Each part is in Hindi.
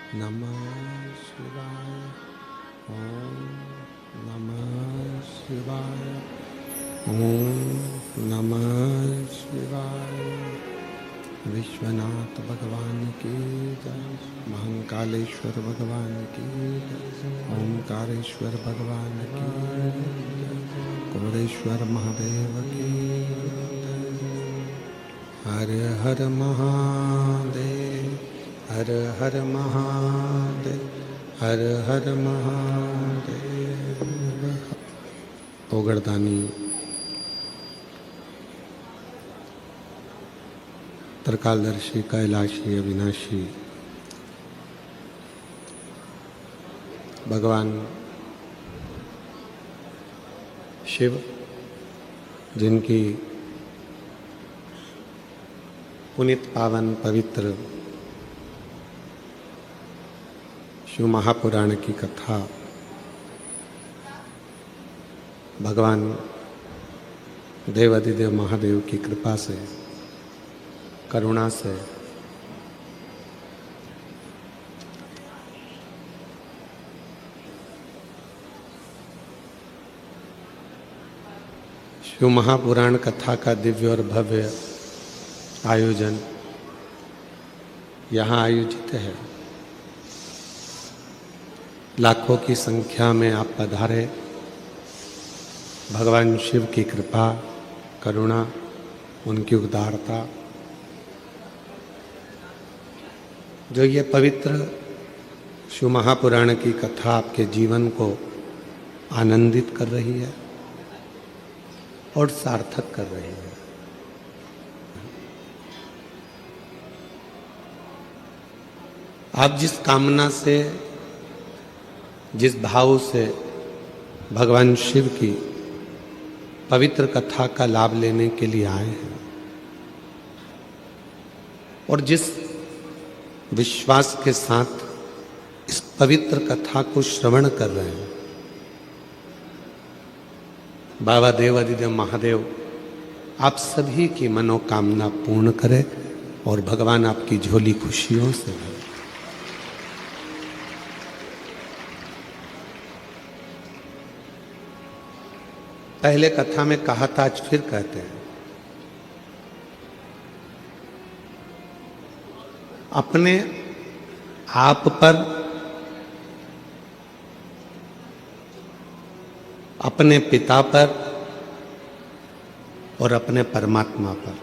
नमः शिवाय। ओम नमः शिवाय। ओम नमः शिवाय। विश्वनाथ भगवान की जय। महंकालेश्वर भगवान की जय। ओंकारेश्वर भगवान की जय। कुबेरेश्वर महादेव की जय। हर हर महादेव। हर हर महादेव। हर हर महादेव। ओगरदानी त्रिकालदर्शी कैलाशी अविनाशी भगवान शिव, जिनकी पुनित पावन पवित्र शिव महापुराण की कथा भगवान देवाधिदेव महादेव की कृपा से, करुणा से शिव महापुराण कथा का दिव्य और भव्य आयोजन यहाँ आयोजित है। लाखों की संख्या में आप पधारे। भगवान शिव की कृपा, करुणा, उनकी उदारता, जो ये पवित्र शिव महापुराण की कथा आपके जीवन को आनंदित कर रही है और सार्थक कर रही है। आप जिस कामना से, जिस भाव से भगवान शिव की पवित्र कथा का लाभ लेने के लिए आए हैं और जिस विश्वास के साथ इस पवित्र कथा को श्रवण कर रहे हैं, बाबा देवाधिदेव महादेव आप सभी की मनोकामना पूर्ण करे और भगवान आपकी झोली खुशियों से भरे। पहले कथा में कहा था, आज फिर कहते हैं, अपने आप पर, अपने पिता पर और अपने परमात्मा पर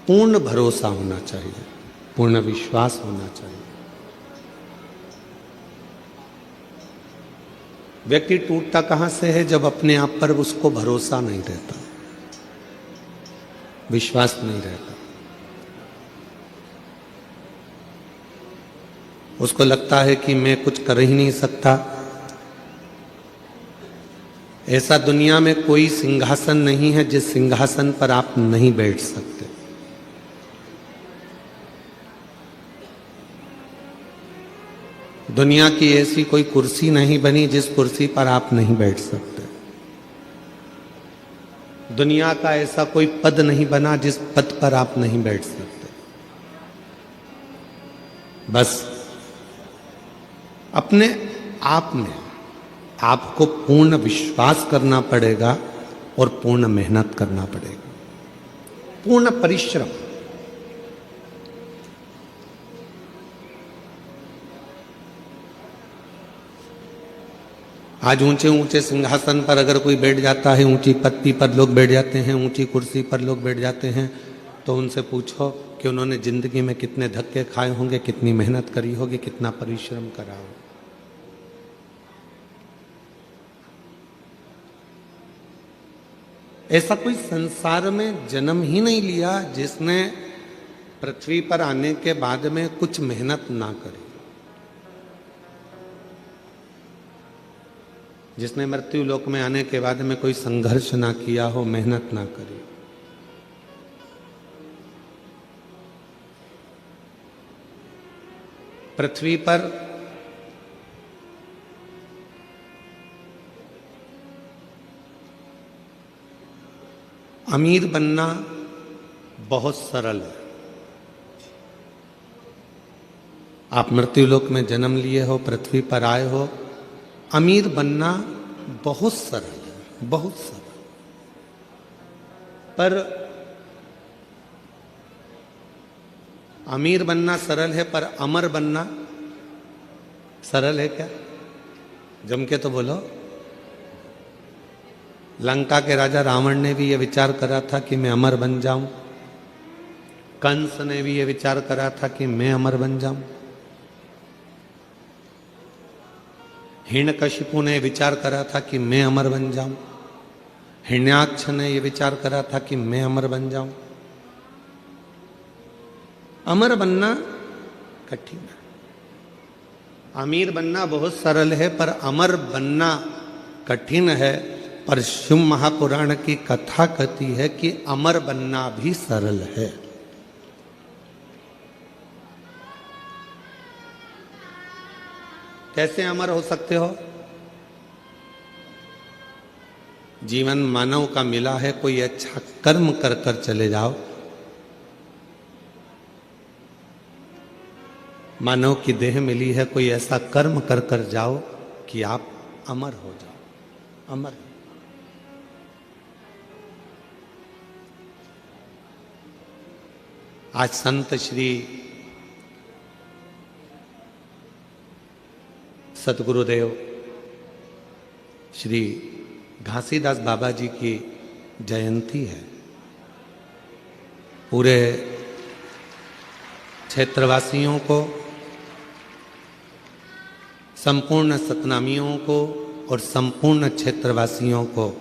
पूर्ण भरोसा होना चाहिए, पूर्ण विश्वास होना चाहिए। व्यक्ति टूटता कहां से है? जब अपने आप पर उसको भरोसा नहीं रहता, विश्वास नहीं रहता। उसको लगता है कि मैं कुछ कर ही नहीं सकता। ऐसा दुनिया में कोई सिंहासन नहीं है जिस सिंहासन पर आप नहीं बैठ सकते। दुनिया की ऐसी कोई कुर्सी नहीं बनी जिस कुर्सी पर आप नहीं बैठ सकते। दुनिया का ऐसा कोई पद नहीं बना जिस पद पर आप नहीं बैठ सकते। बस अपने आप में आपको पूर्ण विश्वास करना पड़ेगा और पूर्ण मेहनत करना पड़ेगा, पूर्ण परिश्रम। आज ऊंचे ऊंचे सिंहासन पर अगर कोई बैठ जाता है, ऊंची पत्ती पर लोग बैठ जाते हैं, ऊंची कुर्सी पर लोग बैठ जाते हैं, तो उनसे पूछो कि उन्होंने जिंदगी में कितने धक्के खाए होंगे, कितनी मेहनत करी होगी, कितना परिश्रम करा होगा। ऐसा कोई संसार में जन्म ही नहीं लिया जिसने पृथ्वी पर आने के बाद में कुछ मेहनत ना करी, जिसने मृत्यु लोक में आने के बाद में कोई संघर्ष ना किया हो, मेहनत ना करी। पृथ्वी पर अमीर बनना बहुत सरल है। आप मृत्युलोक में जन्म लिए हो, पृथ्वी पर आए हो, अमीर बनना बहुत सरल है, बहुत सरल। पर अमीर बनना सरल है, पर अमर बनना सरल है क्या? जम के तो बोलो। लंका के राजा रावण ने भी यह विचार करा था कि मैं अमर बन जाऊं। कंस ने भी यह विचार करा था कि मैं अमर बन जाऊं। हिरण्यकशिपु ने विचार करा था कि मैं अमर बन जाऊं। हिरण्याक्ष ने यह विचार करा था कि मैं अमर बन जाऊं। अमर बनना कठिन है। अमीर बनना बहुत सरल है, पर अमर बनना कठिन है। पर शिव महापुराण की कथा कहती है कि अमर बनना भी सरल है। कैसे अमर हो सकते हो? जीवन मानव का मिला है, कोई अच्छा कर्म कर कर चले जाओ। मानव की देह मिली है, कोई ऐसा कर्म कर कर जाओ कि आप अमर हो जाओ। अमर। आज संत श्री सतगुरुदेव श्री घासीदास बाबा जी की जयंती है। पूरे क्षेत्रवासियों को, संपूर्ण सतनामियों को और संपूर्ण क्षेत्रवासियों को,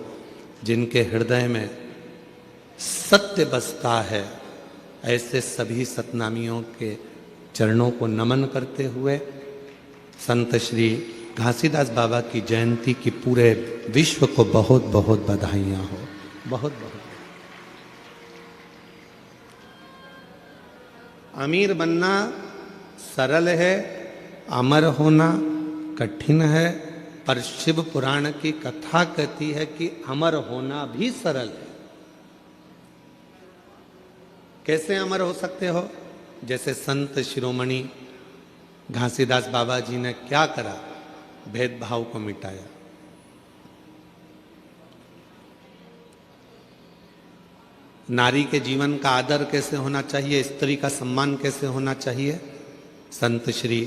जिनके हृदय में सत्य बसता है, ऐसे सभी सतनामियों के चरणों को नमन करते हुए संत श्री घासीदास बाबा की जयंती की पूरे विश्व को बहुत बहुत बधाइयाँ हो। बहुत बहुत। अमीर बनना सरल है, अमर होना कठिन है। पर शिव पुराण की कथा कहती है कि अमर होना भी सरल है। कैसे अमर हो सकते हो? जैसे संत शिरोमणि घासीदास बाबा जी ने क्या करा? भेदभाव को मिटाया। नारी के जीवन का आदर कैसे होना चाहिए, स्त्री का सम्मान कैसे होना चाहिए, संत श्री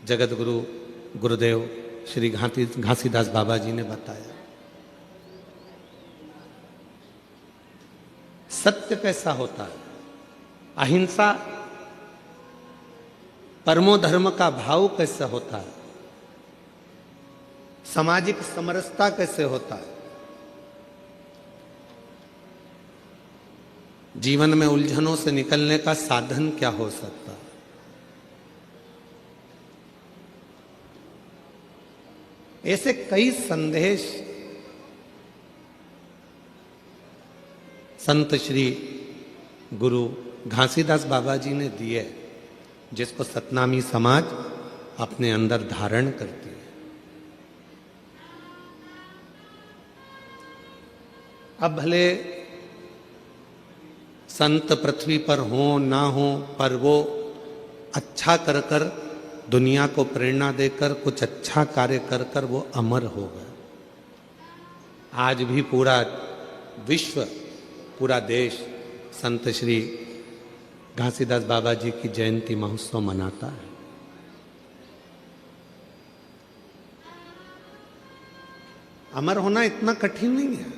जगत गुरु गुरुदेव श्री घासीदास बाबा जी ने बताया। सत्य कैसा होता है, अहिंसा परमो धर्म का भाव कैसे होता है, सामाजिक समरसता कैसे होता है, जीवन में उलझनों से निकलने का साधन क्या हो सकता है। ऐसे कई संदेश संत श्री गुरु घासीदास बाबा जी ने दिए, जिसको सतनामी समाज अपने अंदर धारण करती है। अब भले संत पृथ्वी पर हो ना हो, पर वो अच्छा कर कर, दुनिया को प्रेरणा देकर, कुछ अच्छा कार्य कर कर वो अमर हो गए। आज भी पूरा विश्व, पूरा देश संत श्री घासीदास बाबा जी की जयंती महोत्सव मनाता है। अमर होना इतना कठिन नहीं है।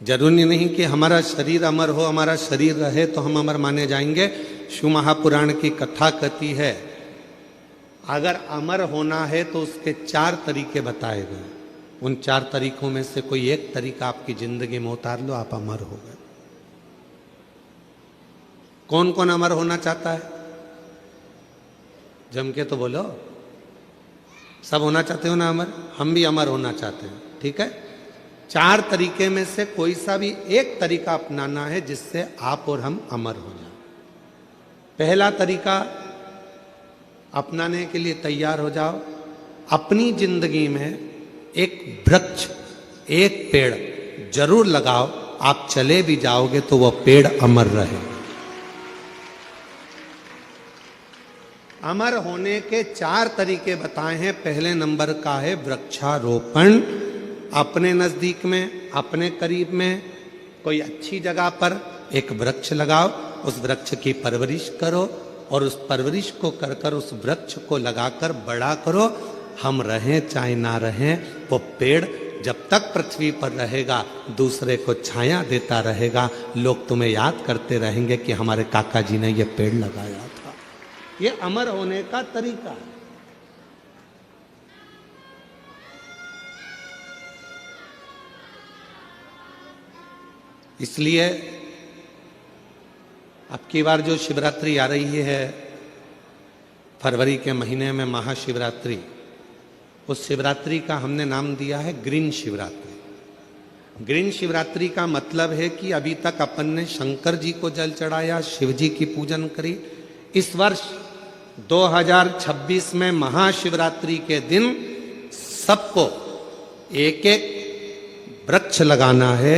जरूरी नहीं कि हमारा शरीर अमर हो, हमारा शरीर रहे तो हम अमर माने जाएंगे। शिव महापुराण की कथा कहती है, अगर अमर होना है तो उसके 4 तरीके बताए गए। उन 4 तरीकों में से कोई एक तरीका आपकी जिंदगी में उतार लो, आप अमर हो गए। कौन कौन अमर होना चाहता है? जम के तो बोलो। सब होना चाहते हो ना अमर? हम भी अमर होना चाहते हैं। ठीक है, 4 तरीके में से कोई सा भी एक तरीका अपनाना है जिससे आप और हम अमर हो जाएं। पहला तरीका अपनाने के लिए तैयार हो जाओ। अपनी जिंदगी में एक वृक्ष, एक पेड़ जरूर लगाओ। आप चले भी जाओगे तो वह पेड़ अमर रहे। अमर होने के 4 तरीके बताए हैं। पहले नंबर का है वृक्षारोपण। अपने नजदीक में, अपने करीब में कोई अच्छी जगह पर एक वृक्ष लगाओ, उस वृक्ष की परवरिश करो और उस परवरिश को कर कर उस वृक्ष को लगाकर बड़ा करो। हम रहें चाहे ना रहें, वो पेड़ जब तक पृथ्वी पर रहेगा दूसरे को छाया देता रहेगा। लोग तुम्हें याद करते रहेंगे कि हमारे काका जी ने ये पेड़ लगाया था। ये अमर होने का तरीका है। इसलिए अब की बार जो शिवरात्रि आ रही है फरवरी के महीने में, महाशिवरात्रि, उस शिवरात्रि का हमने नाम दिया है ग्रीन शिवरात्रि। ग्रीन शिवरात्रि का मतलब है कि अभी तक अपन ने शंकर जी को जल चढ़ाया, शिव जी की पूजन करी। इस वर्ष 2026 में महाशिवरात्रि के दिन सबको एक एक वृक्ष लगाना है,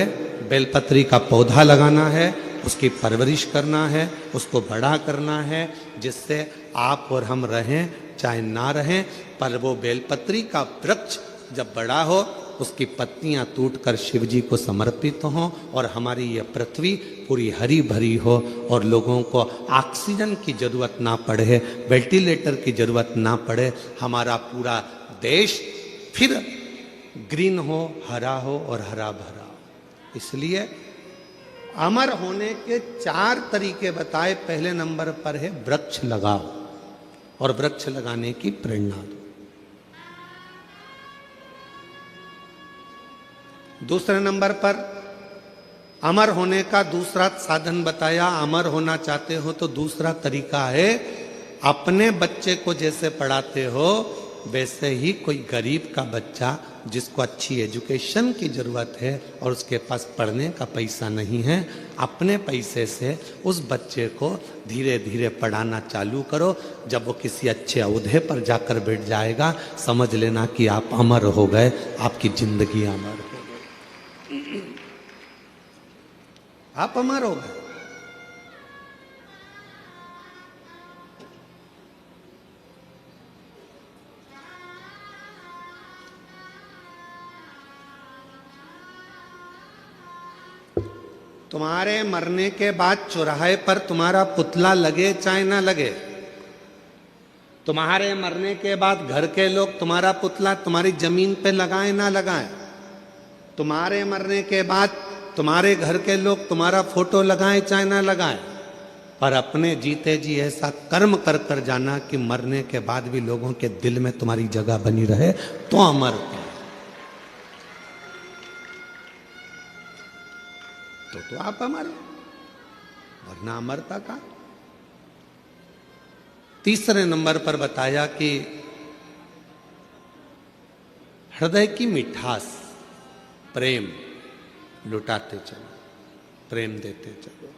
बेलपत्री का पौधा लगाना है, उसकी परवरिश करना है, उसको बड़ा करना है, जिससे आप और हम रहें चाहे ना रहें, पर वो बेलपत्री का वृक्ष जब बड़ा हो उसकी पत्तियां टूटकर शिव जी को समर्पित हों और हमारी ये पृथ्वी पूरी हरी भरी हो और लोगों को ऑक्सीजन की जरूरत ना पड़े, वेंटिलेटर की जरूरत ना पड़े, हमारा पूरा देश फिर ग्रीन हो, हरा हो और हरा भरा। इसलिए अमर होने के 4 तरीके बताए। पहले नंबर पर है वृक्ष लगाओ और वृक्ष लगाने की प्रेरणा दो। दूसरे नंबर पर अमर होने का दूसरा साधन बताया। अमर होना चाहते हो तो दूसरा तरीका है, अपने बच्चे को जैसे पढ़ाते हो वैसे ही कोई गरीब का बच्चा जिसको अच्छी एजुकेशन की ज़रूरत है और उसके पास पढ़ने का पैसा नहीं है, अपने पैसे से उस बच्चे को धीरे धीरे पढ़ाना चालू करो। जब वो किसी अच्छे ओहदे पर जाकर बैठ जाएगा, समझ लेना कि आप अमर हो गए, आपकी जिंदगी अमर हो गई, आप अमर हो गए। तुम्हारे मरने के बाद चौराहे पर तुम्हारा पुतला लगे चाहे ना लगे, तुम्हारे मरने के बाद घर के लोग तुम्हारा पुतला तुम्हारी जमीन पे लगाएं ना लगाएं, तुम्हारे मरने के बाद तुम्हारे घर के लोग तुम्हारा फोटो लगाएं चाहे ना लगाएं, पर अपने जीते जी ऐसा कर्म कर कर जाना कि मरने के बाद भी लोगों के दिल में तुम्हारी जगह बनी रहे, तो अमर हो। तो आप अमर, वरना अमरता का। तीसरे नंबर पर बताया कि हृदय की मिठास, प्रेम लुटाते चलो, प्रेम देते चलो,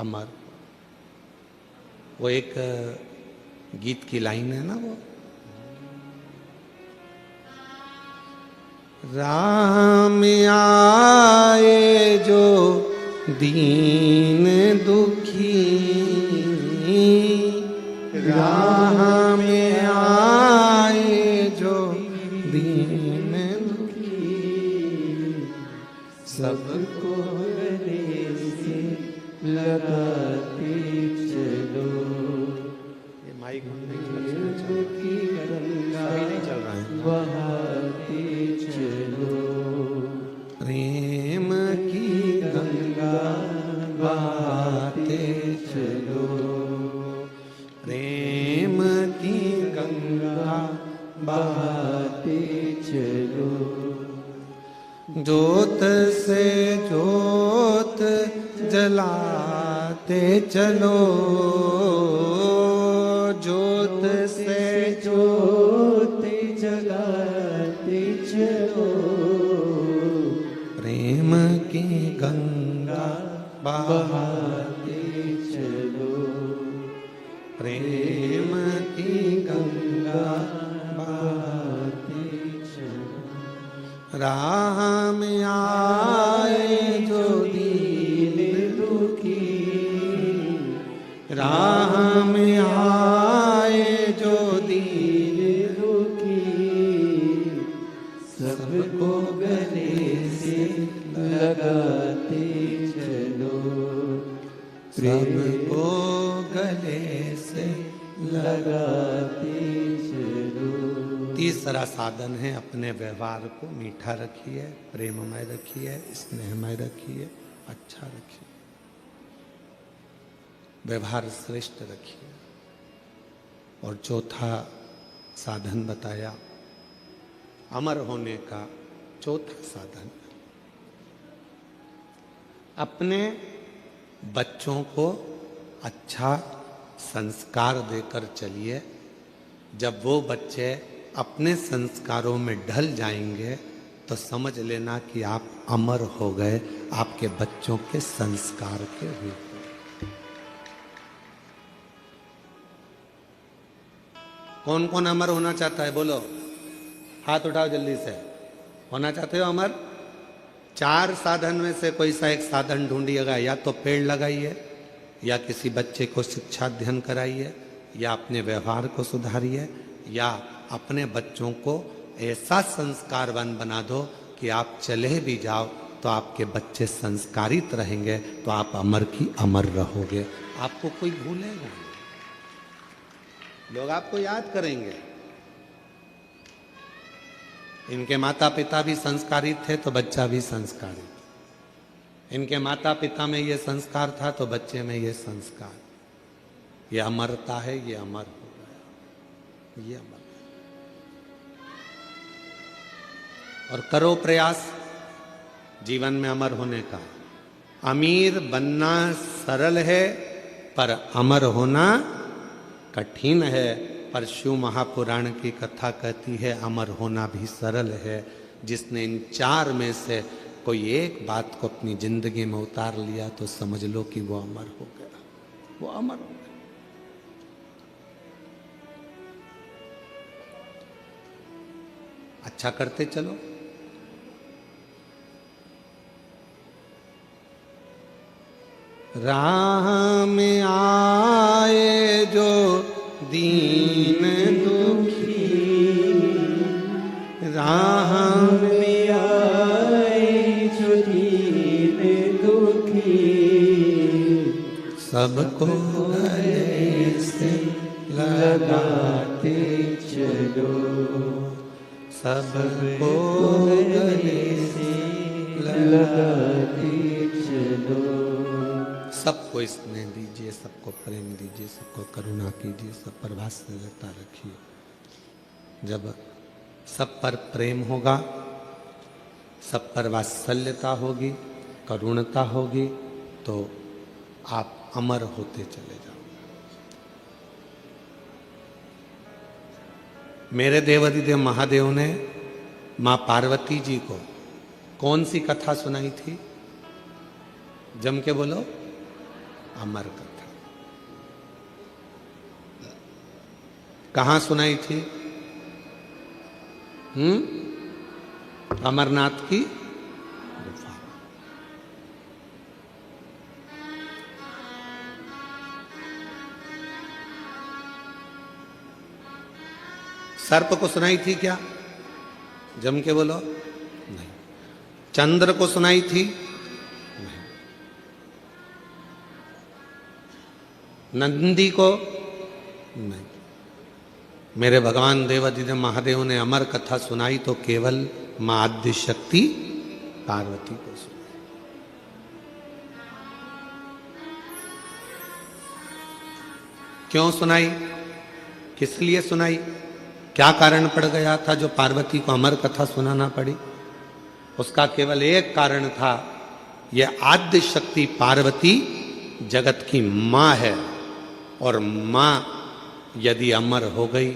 अमर। वो एक गीत की लाइन है ना, वो राम आए जो दीन दुखी, राह में आए जो दीन दुखी, सबको गले से लगाते चलो। ये माइक की गंगा नहीं चल रहा है, बहाते चलो, प्रेम की गंगा बहाते चलो, प्रेम की गंगा बहाते चलो, जोत से जोत जलाते चलो, जोत से जोत जलाते चलो, प्रेम की गंगा बहाते चलो, प्रेम की गंगा बहाते चलो। राह में आए जो दीन दुखी, राह में आए से लगाते चलो। तीसरा साधन है अपने व्यवहार को मीठा रखिए, प्रेममय रखिए, स्नेहमय रखिए, अच्छा रखिए, व्यवहार श्रेष्ठ रखिए। और चौथा साधन बताया अमर होने का चौथा साधन, अपने बच्चों को अच्छा संस्कार देकर चलिए। जब वो बच्चे अपने संस्कारों में ढल जाएंगे तो समझ लेना कि आप अमर हो गए, आपके बच्चों के संस्कार के रूप में। कौन कौन अमर होना चाहता है बोलो, हाथ उठाओ जल्दी से। होना चाहते हो अमर? 4 साधन में से कोई सा एक साधन ढूंढिएगा। या तो पेड़ लगाइए, या किसी बच्चे को शिक्षा अध्ययन कराइए, या अपने व्यवहार को सुधारिए, या अपने बच्चों को ऐसा संस्कारवान बना दो कि आप चले भी जाओ तो आपके बच्चे संस्कारित रहेंगे, तो आप अमर की अमर रहोगे। आपको कोई भूलेगा नहीं, लोग आपको याद करेंगे। इनके माता पिता भी संस्कारित थे तो बच्चा भी संस्कारित। इनके माता पिता में ये संस्कार था तो बच्चे में ये संस्कार। ये अमरता है, ये अमर हो गया, ये अमर। और करो प्रयास जीवन में अमर होने का। अमीर बनना सरल है पर अमर होना कठिन है। पर शिव महापुराण की कथा कहती है अमर होना भी सरल है। जिसने इन 4 में से कोई एक बात को अपनी जिंदगी में उतार लिया तो समझ लो कि वो अमर हो गया, वो अमर हो गया। अच्छा करते चलो। राह में आए जो दीन दुखी, राह में आए जो दीन दुखी, सबको गले से लगाते चलो, सबको गले से लगाते चलो। सबको स्नेह दीजिए, सबको प्रेम दीजिए, सबको करुणा कीजिए, सब पर वात्सल्यता रखिए। जब सब पर प्रेम होगा, सब पर वात्सल्यता होगी, करुणता होगी, तो आप अमर होते चले जाओगे। मेरे देवाधिदेव महादेव ने माँ पार्वती जी को कौन सी कथा सुनाई थी? जम के बोलो, अमर कथा। कहां सुनाई थी? अमरनाथ की गुफा। सर्प को सुनाई थी क्या? जम के बोलो, नहीं। चंद्र को सुनाई थी? नंदी को? नहीं। मेरे भगवान देवाधिदेव महादेव ने अमर कथा सुनाई तो केवल मां आद्य शक्ति पार्वती को सुनाई। क्यों सुनाई? किस लिए सुनाई? क्या कारण पड़ गया था जो पार्वती को अमर कथा सुनाना पड़ी? उसका केवल एक कारण था, यह आद्य शक्ति पार्वती जगत की मां है, और मां यदि अमर हो गई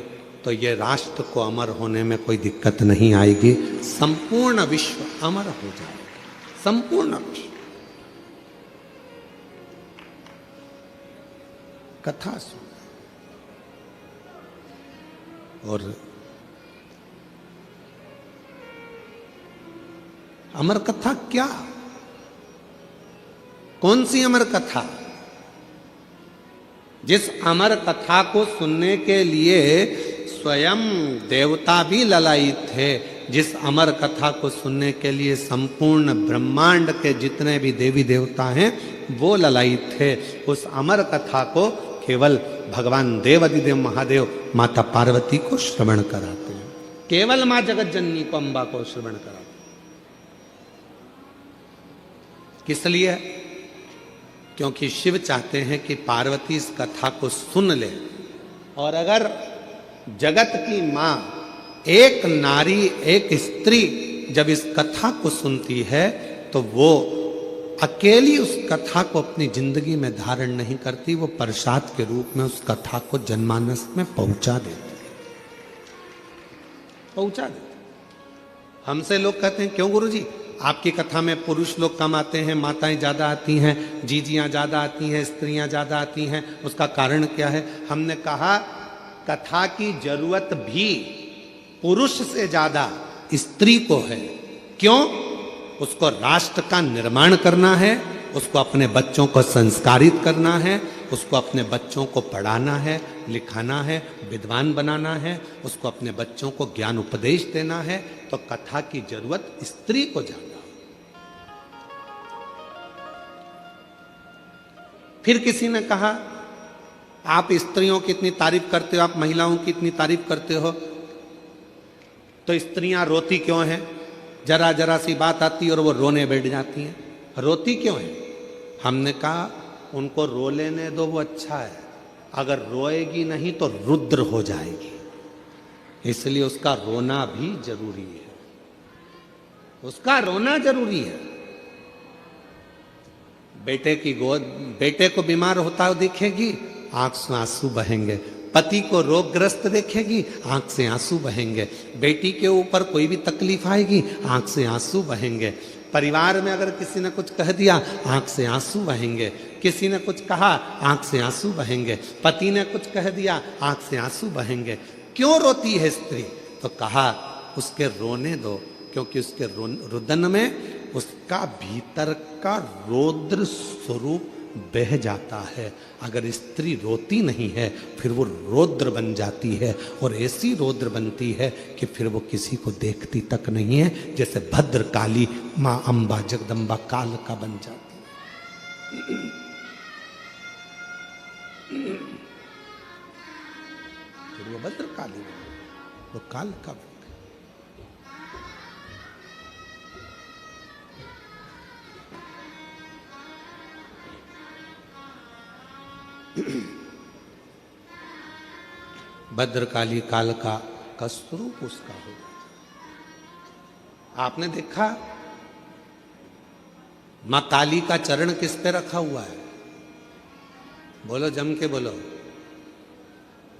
तो ये राष्ट्र को अमर होने में कोई दिक्कत नहीं आएगी। संपूर्ण विश्व अमर हो जाएगा, संपूर्ण विश्व। कथा सुन। और अमर कथा क्या? कौन सी अमर कथा? जिस अमर कथा को सुनने के लिए स्वयं देवता भी ललायित थे, जिस अमर कथा को सुनने के लिए संपूर्ण ब्रह्मांड के जितने भी देवी देवता हैं वो ललायित थे, उस अमर कथा को केवल भगवान देवाधिदेव महादेव माता पार्वती को श्रवण कराते हैं, केवल मां जगत जननी को, अंबा को श्रवण कराते हैं। किस लिए? क्योंकि शिव चाहते हैं कि पार्वती इस कथा को सुन ले, और अगर जगत की मां, एक नारी, एक स्त्री जब इस कथा को सुनती है तो वो अकेली उस कथा को अपनी जिंदगी में धारण नहीं करती, वो प्रसाद के रूप में उस कथा को जनमानस में पहुंचा देती है, पहुंचा देती। हमसे लोग कहते हैं क्यों गुरुजी आपकी कथा में पुरुष लोग कम आते हैं, माताएं ज्यादा आती हैं, जीजियां ज्यादा आती हैं, स्त्रियां ज्यादा आती हैं, उसका कारण क्या है? हमने कहा कथा की जरूरत भी पुरुष से ज्यादा स्त्री को है। क्यों? उसको राष्ट्र का निर्माण करना है, उसको अपने बच्चों को संस्कारित करना है, उसको अपने बच्चों को पढ़ाना है, लिखाना है, विद्वान बनाना है, उसको अपने बच्चों को ज्ञान उपदेश देना है। तो कथा की जरूरत स्त्री को ज्यादा। फिर किसी ने कहा आप स्त्रियों की इतनी तारीफ करते हो, आप महिलाओं की इतनी तारीफ करते हो, तो स्त्रियां रोती क्यों हैं? जरा जरा सी बात आती है और वो रोने बैठ जाती हैं, रोती क्यों है? हमने कहा उनको रो लेने दो, वो अच्छा है, अगर रोएगी नहीं तो रुद्र हो जाएगी, इसलिए उसका रोना भी जरूरी है, उसका रोना जरूरी है। बेटे की गोद, बेटे को बीमार होता हुआ देखेगी, आंख से आंसू बहेंगे, पति को रोगग्रस्त देखेगी, आंख से आंसू बहेंगे, बेटी के ऊपर कोई भी तकलीफ आएगी, आंख से आंसू बहेंगे, परिवार में अगर किसी ने कुछ कह दिया, आंख से आंसू बहेंगे, किसी ने कुछ कहा, आंख से आंसू बहेंगे, पति ने कुछ कह दिया, आंख से आंसू बहेंगे। क्यों रोती है स्त्री? तो कहा उसके रोने दो, क्योंकि उसके रुदन में उसका भीतर का रौद्र स्वरूप बह जाता है। अगर स्त्री रोती नहीं है फिर वो रौद्र बन जाती है, और ऐसी रौद्र बनती है कि फिर वो किसी को देखती तक नहीं है, जैसे भद्रकाली माँ अम्बा जगदम्बा काल का बन जाती है। फिर वो भद्रकाली वो काल का बन। भद्रकाली काल का स्वरूप उसका होगा। आपने देखा मां काली का चरण किस पे रखा हुआ है? बोलो, जम के बोलो,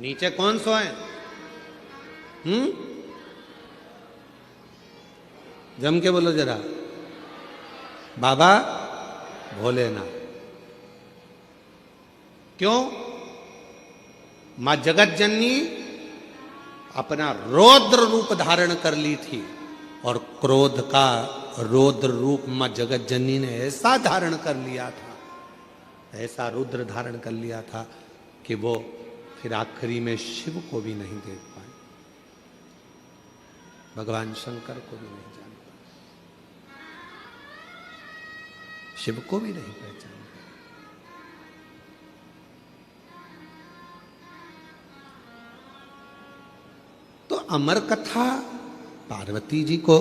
नीचे कौन सोए? जम के बोलो जरा, बाबा भोलेनाथ। क्यों? मां जगत जननी अपना रौद्र रूप धारण कर ली थी, और क्रोध का रौद्र रूप मां जगत जननी ने ऐसा धारण कर लिया था, ऐसा रुद्र धारण कर लिया था कि वो फिर आखिरी में शिव को भी नहीं देख पाए, भगवान शंकर को भी नहीं जान पाए, शिव को भी नहीं पहचान। तो अमर कथा पार्वती जी को,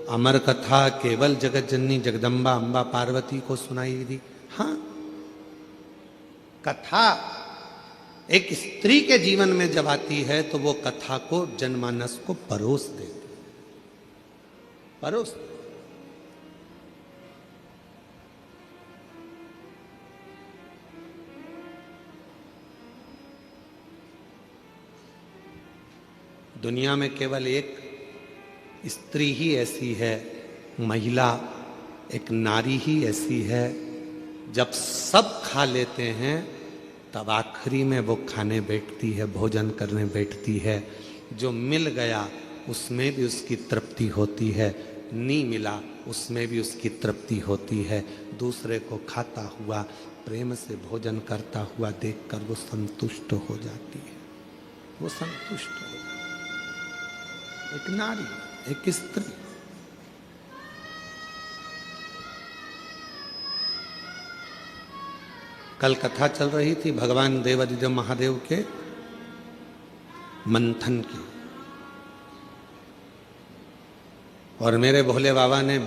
अमर कथा केवल जगत जननी जगदम्बा अम्बा पार्वती को सुनाई दी। हाँ, कथा एक स्त्री के जीवन में जब आती है तो वो कथा को जनमानस को परोस देती, परोस। दुनिया में केवल एक स्त्री ही ऐसी है, महिला, एक नारी ही ऐसी है, जब सब खा लेते हैं तब आखिरी में वो खाने बैठती है, भोजन करने बैठती है। जो मिल गया उसमें भी उसकी तृप्ति होती है, नहीं मिला उसमें भी उसकी तृप्ति होती है। दूसरे को खाता हुआ, प्रेम से भोजन करता हुआ देखकर वो संतुष्ट हो जाती है, वो संतुष्ट हो जाती है। एक नारी, एक स्त्री। कल कथा चल रही थी भगवान देवादिदेव महादेव के मंथन की, और मेरे भोले बाबा ने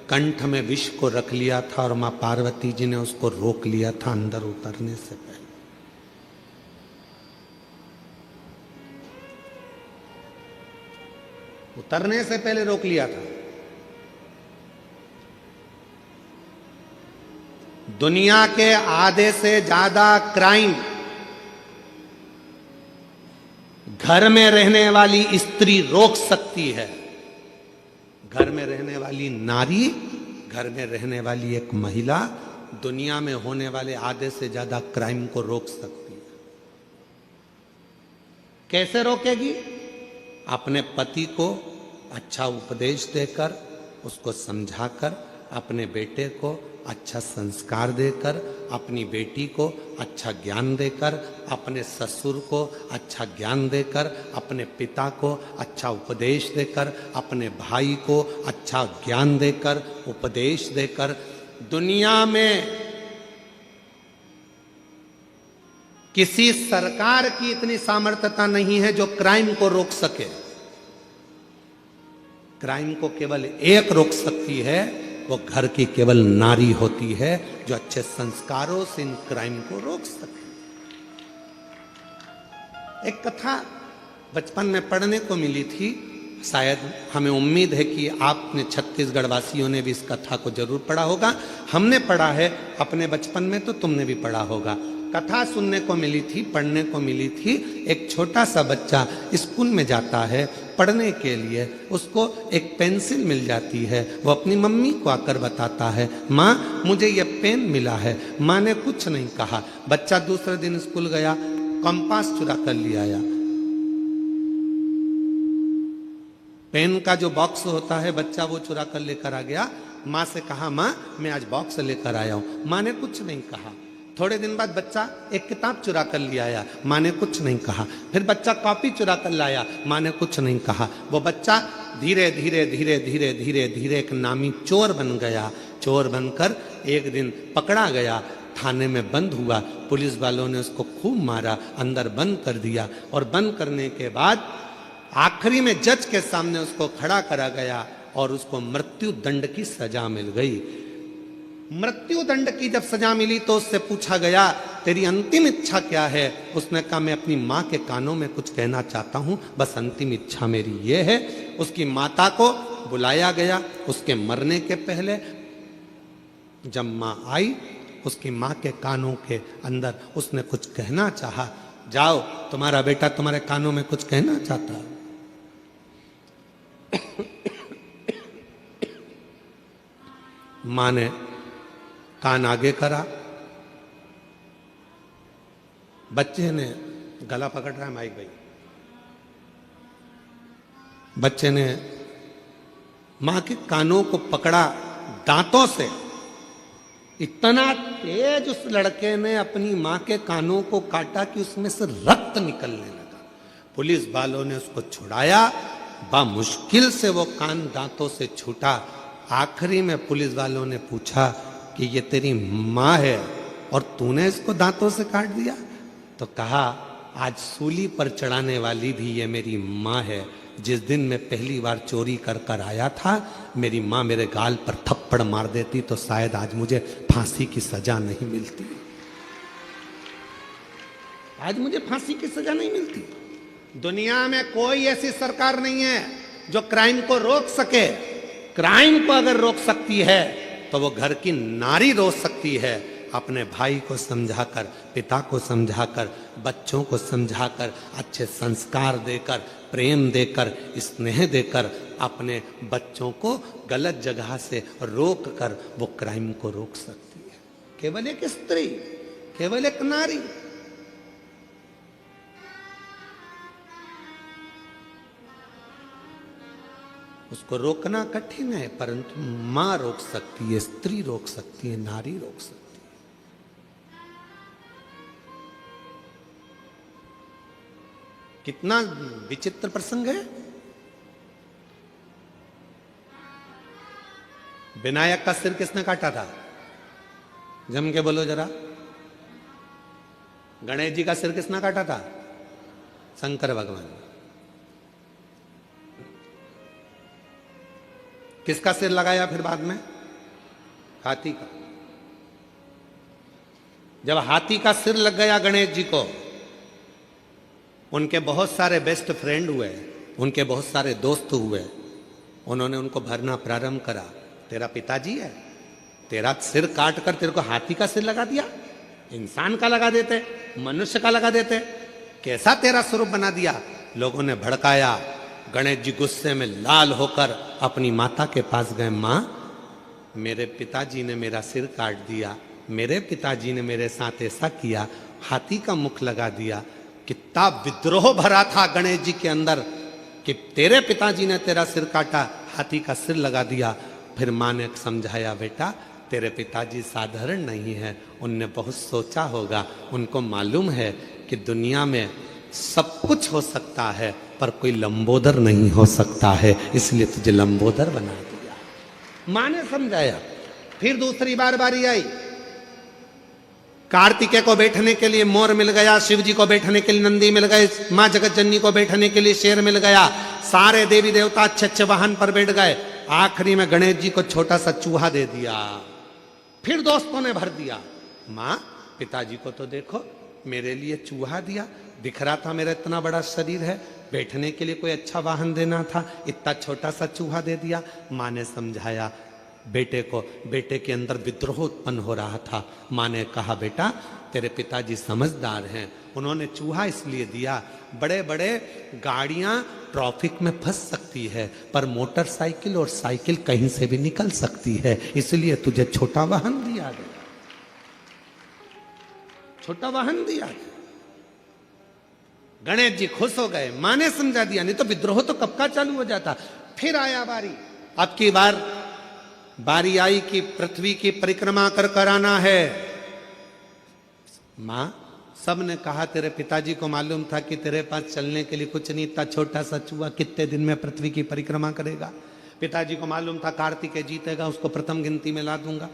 कंठ में विष को रख लिया था और मां पार्वती जी ने उसको रोक लिया था अंदर उतरने से पहले। उतरने से पहले रोक लिया था। दुनिया के आधे से ज्यादा क्राइम घर में रहने वाली स्त्री रोक सकती है। घर में रहने वाली नारी, घर में रहने वाली एक महिला दुनिया में होने वाले आधे से ज्यादा क्राइम को रोक सकती है। कैसे रोकेगी? अपने पति को अच्छा उपदेश देकर, उसको समझाकर, अपने बेटे को अच्छा संस्कार देकर, अपनी बेटी को अच्छा ज्ञान देकर, अपने ससुर को अच्छा ज्ञान देकर, अपने पिता को अच्छा उपदेश देकर, अपने भाई को अच्छा ज्ञान देकर, उपदेश देकर। दुनिया में किसी सरकार की इतनी सामर्थ्यता नहीं है जो क्राइम को रोक सके। क्राइम को केवल एक रोक सकती है, वो घर की केवल नारी होती है जो अच्छे संस्कारों से इन क्राइम को रोक सके। एक कथा बचपन में पढ़ने को मिली थी, शायद हमें उम्मीद है कि आपने छत्तीसगढ़ वासियों ने भी इस कथा को जरूर पढ़ा होगा। हमने पढ़ा है अपने बचपन में, तो तुमने भी पढ़ा होगा। कथा सुनने को मिली थी, पढ़ने को मिली थी। एक छोटा सा बच्चा स्कूल में जाता है पढ़ने के लिए, उसको एक पेंसिल मिल जाती है। वो अपनी मम्मी को आकर बताता है, माँ मुझे ये पेन मिला है। माँ ने कुछ नहीं कहा। बच्चा दूसरे दिन स्कूल गया, कंपास चुरा कर ले आया। पेन का जो बॉक्स होता है बच्चा वो चुरा कर लेकर आ गया। माँ से कहा, माँ मैं आज बॉक्स लेकर आया हूं। माँ ने कुछ नहीं कहा। थोड़े दिन बाद बच्चा एक किताब चुरा कर ले आया। माँ ने कुछ नहीं कहा। फिर बच्चा कॉपी चुरा कर लाया। माँ ने कुछ नहीं कहा। वो बच्चा धीरे धीरे धीरे धीरे धीरे धीरे एक नामी चोर बन गया। चोर बनकर एक दिन पकड़ा गया, थाने में बंद हुआ। पुलिस वालों ने उसको खूब मारा, अंदर बंद कर दिया। और बंद करने के बाद आखिरी में जज के सामने उसको खड़ा करा गया और उसको मृत्यु दंड की सजा मिल गई। मृत्यु दंड की जब सजा मिली तो उससे पूछा गया, तेरी अंतिम इच्छा क्या है? उसने कहा, मैं अपनी माँ के कानों में कुछ कहना चाहता हूँ, बस अंतिम इच्छा मेरी ये है। उसकी माता को बुलाया गया। उसके मरने के पहले जब माँ आई, उसकी माँ के कानों के अंदर उसने कुछ कहना चाहा। जाओ, तुम्हारा बेटा तुम्हारे कानों में कुछ कहना चाहता है। माँ ने कान आगे करा। बच्चे ने गला पकड़ रहा है माइक भाई। बच्चे ने मां के कानों को पकड़ा दांतों से। इतना तेज उस लड़के ने अपनी मां के कानों को काटा कि उसमें से रक्त निकलने लगा। पुलिस वालों ने उसको छुड़ाया। मुश्किल से वो कान दांतों से छूटा। आखिरी में पुलिस वालों ने पूछा कि ये तेरी माँ है और तूने इसको दांतों से काट दिया? तो कहा, आज सूली पर चढ़ाने वाली भी ये मेरी माँ है। जिस दिन मैं पहली बार चोरी कर कर आया था, मेरी माँ मेरे गाल पर थप्पड़ मार देती तो शायद आज मुझे फांसी की सजा नहीं मिलती। आज मुझे फांसी की सजा नहीं मिलती। दुनिया में कोई ऐसी सरकार नहीं है जो क्राइम को रोक सके। क्राइम को अगर रोक सकती है तो वो घर की नारी रोक सकती है। अपने भाई को समझाकर, पिता को समझाकर, बच्चों को समझाकर, अच्छे संस्कार देकर, प्रेम देकर, स्नेह देकर अपने बच्चों को गलत जगह से रोक कर वो क्राइम को रोक सकती है। केवल एक स्त्री, केवल एक नारी। उसको रोकना कठिन है, परंतु मां रोक सकती है, स्त्री रोक सकती है, नारी रोक सकती है। कितना विचित्र प्रसंग है। विनायक का सिर किसने काटा था? जम के बोलो जरा। गणेश जी का सिर किसने काटा था? शंकर भगवान ने। किसका सिर लगाया फिर बाद में? हाथी का। जब हाथी का सिर लग गया गणेश जी को, उनके बहुत सारे बेस्ट फ्रेंड हुए, उनके बहुत सारे दोस्त हुए, उन्होंने उनको भरना प्रारंभ करा। तेरा पिताजी है, तेरा सिर काट कर तेरे को हाथी का सिर लगा दिया, इंसान का लगा देते, मनुष्य का लगा देते, कैसा तेरा स्वरूप बना दिया। लोगों ने भड़काया। गणेश जी गुस्से में लाल होकर अपनी माता के पास गए। मां, मेरे पिताजी ने मेरा सिर काट दिया, मेरे पिताजी ने मेरे साथ ऐसा किया, हाथी का मुख लगा दिया। कितना विद्रोह भरा था गणेश जी के अंदर कि तेरे पिताजी ने तेरा सिर काटा, हाथी का सिर लगा दिया। फिर मां ने समझाया, बेटा तेरे पिताजी साधारण नहीं है, उनने बहुत सोचा होगा, उनको मालूम है कि दुनिया में सब कुछ हो सकता है पर कोई लंबोदर नहीं हो सकता है, इसलिए तुझे लंबोदर बना दिया। मां ने समझाया। फिर दूसरी बार बारी आई। कार्तिकेय को बैठने के लिए मोर मिल गया, शिव जी को बैठने के लिए नंदी मिल गए, मां जगत जननी को बैठने के लिए शेर मिल गया, सारे देवी देवता अच्छे अच्छे वाहन पर बैठ गए। आखिरी में गणेश जी को छोटा सा चूहा दे दिया। फिर दोस्तों ने भर दिया। मां, पिताजी को तो देखो, मेरे लिए चूहा दिया, दिख रहा था मेरा इतना बड़ा शरीर है, बैठने के लिए कोई अच्छा वाहन देना था, इतना छोटा सा चूहा दे दिया। मां ने समझाया बेटे को। बेटे के अंदर विद्रोह उत्पन्न हो रहा था। मां ने कहा, बेटा तेरे पिताजी समझदार हैं, उन्होंने चूहा इसलिए दिया, बड़े बड़े गाड़ियां ट्रैफिक में फंस सकती है पर मोटरसाइकिल और साइकिल कहीं से भी निकल सकती है, इसलिए तुझे छोटा वाहन दिया गया, छोटा वाहन दिया गया। गणेश जी खुश हो गए, मां ने समझा दिया, नहीं तो विद्रोह तो कब का चालू हो जाता। फिर आया बारी। अब की बारी आई कि पृथ्वी की परिक्रमा कर कराना है। मां, सब ने कहा तेरे पिताजी को मालूम था कि तेरे पास चलने के लिए कुछ नहीं, इतना छोटा सा चूहा कितने दिन में पृथ्वी की परिक्रमा करेगा। पिताजी को मालूम था कार्तिकेय जीतेगा, उसको प्रथम गिनती में ला दूंगा।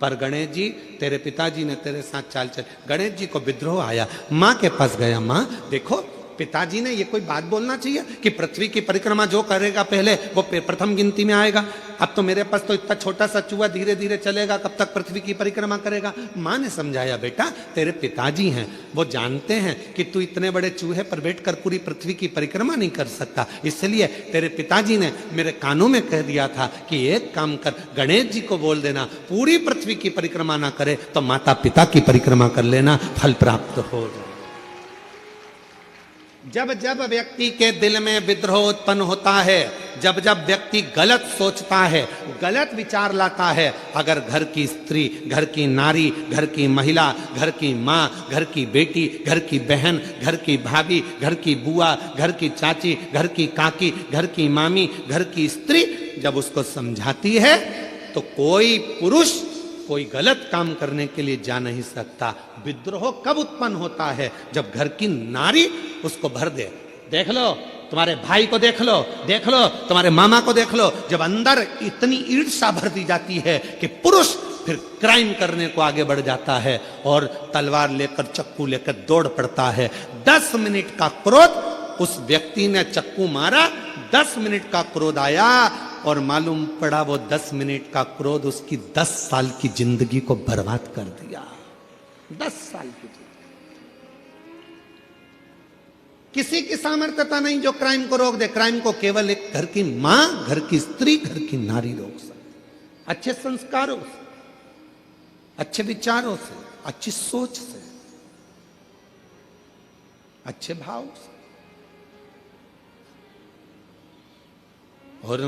पर गणेश जी, तेरे पिताजी ने तेरे साथ चाल चल। गणेश जी को विद्रोह आया। मां के पास गया। मां देखो, पिताजी ने ये कोई बात बोलना चाहिए कि पृथ्वी की परिक्रमा जो करेगा पहले वो प्रथम गिनती में आएगा। अब तो मेरे पास तो इतना छोटा सा चूहा धीरे धीरे चलेगा, कब तक पृथ्वी की परिक्रमा करेगा। मां ने समझाया, बेटा तेरे पिताजी हैं, वो जानते हैं कि तू इतने बड़े चूहे पर बैठकर पूरी पृथ्वी की परिक्रमा नहीं कर सकता, इसलिए तेरे पिताजी ने मेरे कानों में कह दिया था कि एक काम कर, गणेश जी को बोल देना पूरी पृथ्वी की परिक्रमा ना करे तो माता पिता की परिक्रमा कर लेना, फल प्राप्त हो जाए। जब जब व्यक्ति के दिल में विद्रोह उत्पन्न होता है, जब जब व्यक्ति गलत सोचता है, गलत विचार लाता है, अगर घर की स्त्री, घर की नारी, घर की महिला, घर की माँ, घर की बेटी, घर की बहन, घर की भाभी, घर की बुआ, घर की चाची, घर की काकी, घर की मामी, घर की स्त्री जब उसको समझाती है तो कोई पुरुष कोई गलत काम करने के लिए जा नहीं सकता। विद्रोह कब उत्पन्न होता है? जब घर की नारी उसको भर दे। देख लो तुम्हारे भाई को, देख लो तुम्हारे मामा को, देख लो, जब अंदर इतनी ईर्ष्या भर दी जाती है कि पुरुष फिर क्राइम करने को आगे बढ़ जाता है और तलवार लेकर, चक्कू लेकर दौड़ पड़ता है। 10 मिनट का क्रोध, उस व्यक्ति ने चक्कू मारा, 10 मिनट का क्रोध आया और मालूम पड़ा वो 10 मिनट का क्रोध उसकी 10 साल की जिंदगी को बर्बाद कर दिया। 10 साल की जिंदगी। किसी की सामर्थ्यता नहीं जो क्राइम को रोक दे। क्राइम को केवल एक घर की मां, घर की स्त्री, घर की नारी रोक सकती। अच्छे संस्कारों से, अच्छे विचारों से, अच्छी सोच से, अच्छे भाव से। और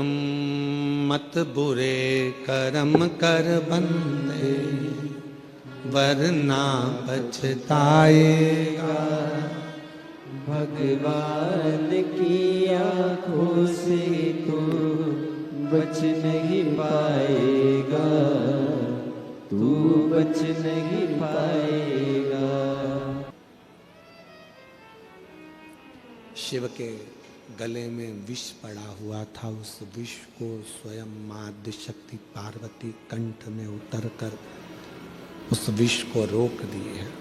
मत बुरे कर्म कर बंदे, वरना पछताएगा। भगवान की आंखों से तू बच नहीं पाएगा, तू बच नहीं पाएगा। शिव के गले में विष पड़ा हुआ था, उस विष को स्वयं मां आदिशक्ति पार्वती कंठ में उतरकर उस विष को रोक दिए हैं।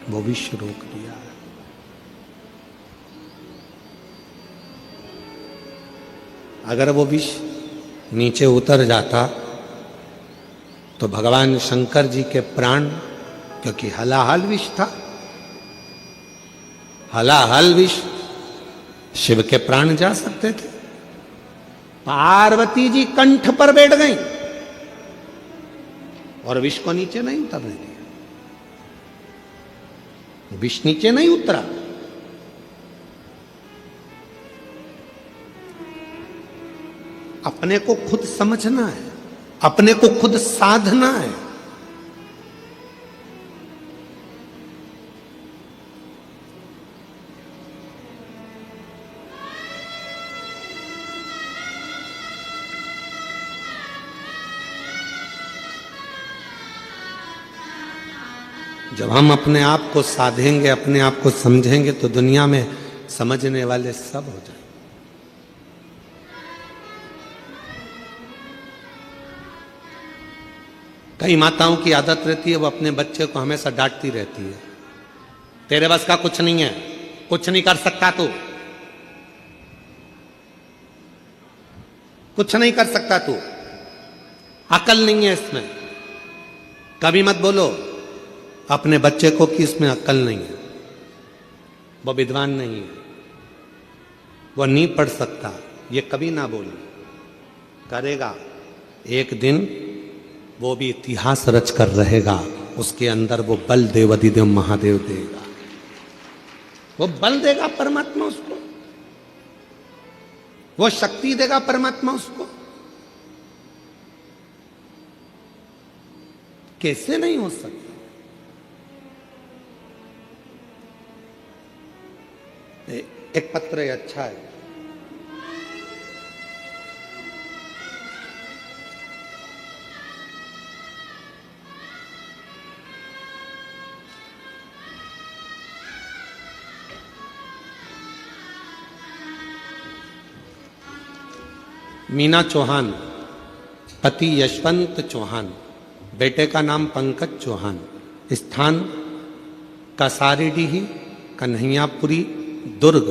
वो विष रोक दिया। अगर वो विष नीचे उतर जाता तो भगवान शंकर जी के प्राण, क्योंकि हलाहल विष था, हलाहल विष, शिव के प्राण जा सकते थे। पार्वती जी कंठ पर बैठ गई और विष को नीचे नहीं उतरने दिया। विष नीचे नहीं उतरा। अपने को खुद समझना है, अपने को खुद साधना है। जब हम अपने आप को साधेंगे, अपने आप को समझेंगे, तो दुनिया में समझने वाले सब हो जाएंगे। कई माताओं की आदत रहती है, वो अपने बच्चे को हमेशा डांटती रहती है, तेरे बस का कुछ नहीं है, कुछ नहीं कर सकता तू, कुछ नहीं कर सकता तू, अकल नहीं है इसमें। कभी मत बोलो अपने बच्चे को कि इसमें अकल नहीं है, वो विद्वान नहीं है, वो नहीं पढ़ सकता, ये कभी ना बोलो। करेगा एक दिन, वो भी इतिहास रच कर रहेगा, उसके अंदर वो बल देवाधिदेव महादेव देगा, वो बल देगा परमात्मा उसको, वो शक्ति देगा परमात्मा उसको। कैसे नहीं हो सकता? एक पत्र है, अच्छा है। मीना चौहान, पति यशवंत चौहान, बेटे का नाम पंकज चौहान, स्थान कसारीडीह, कन्हैयापुरी, दुर्ग।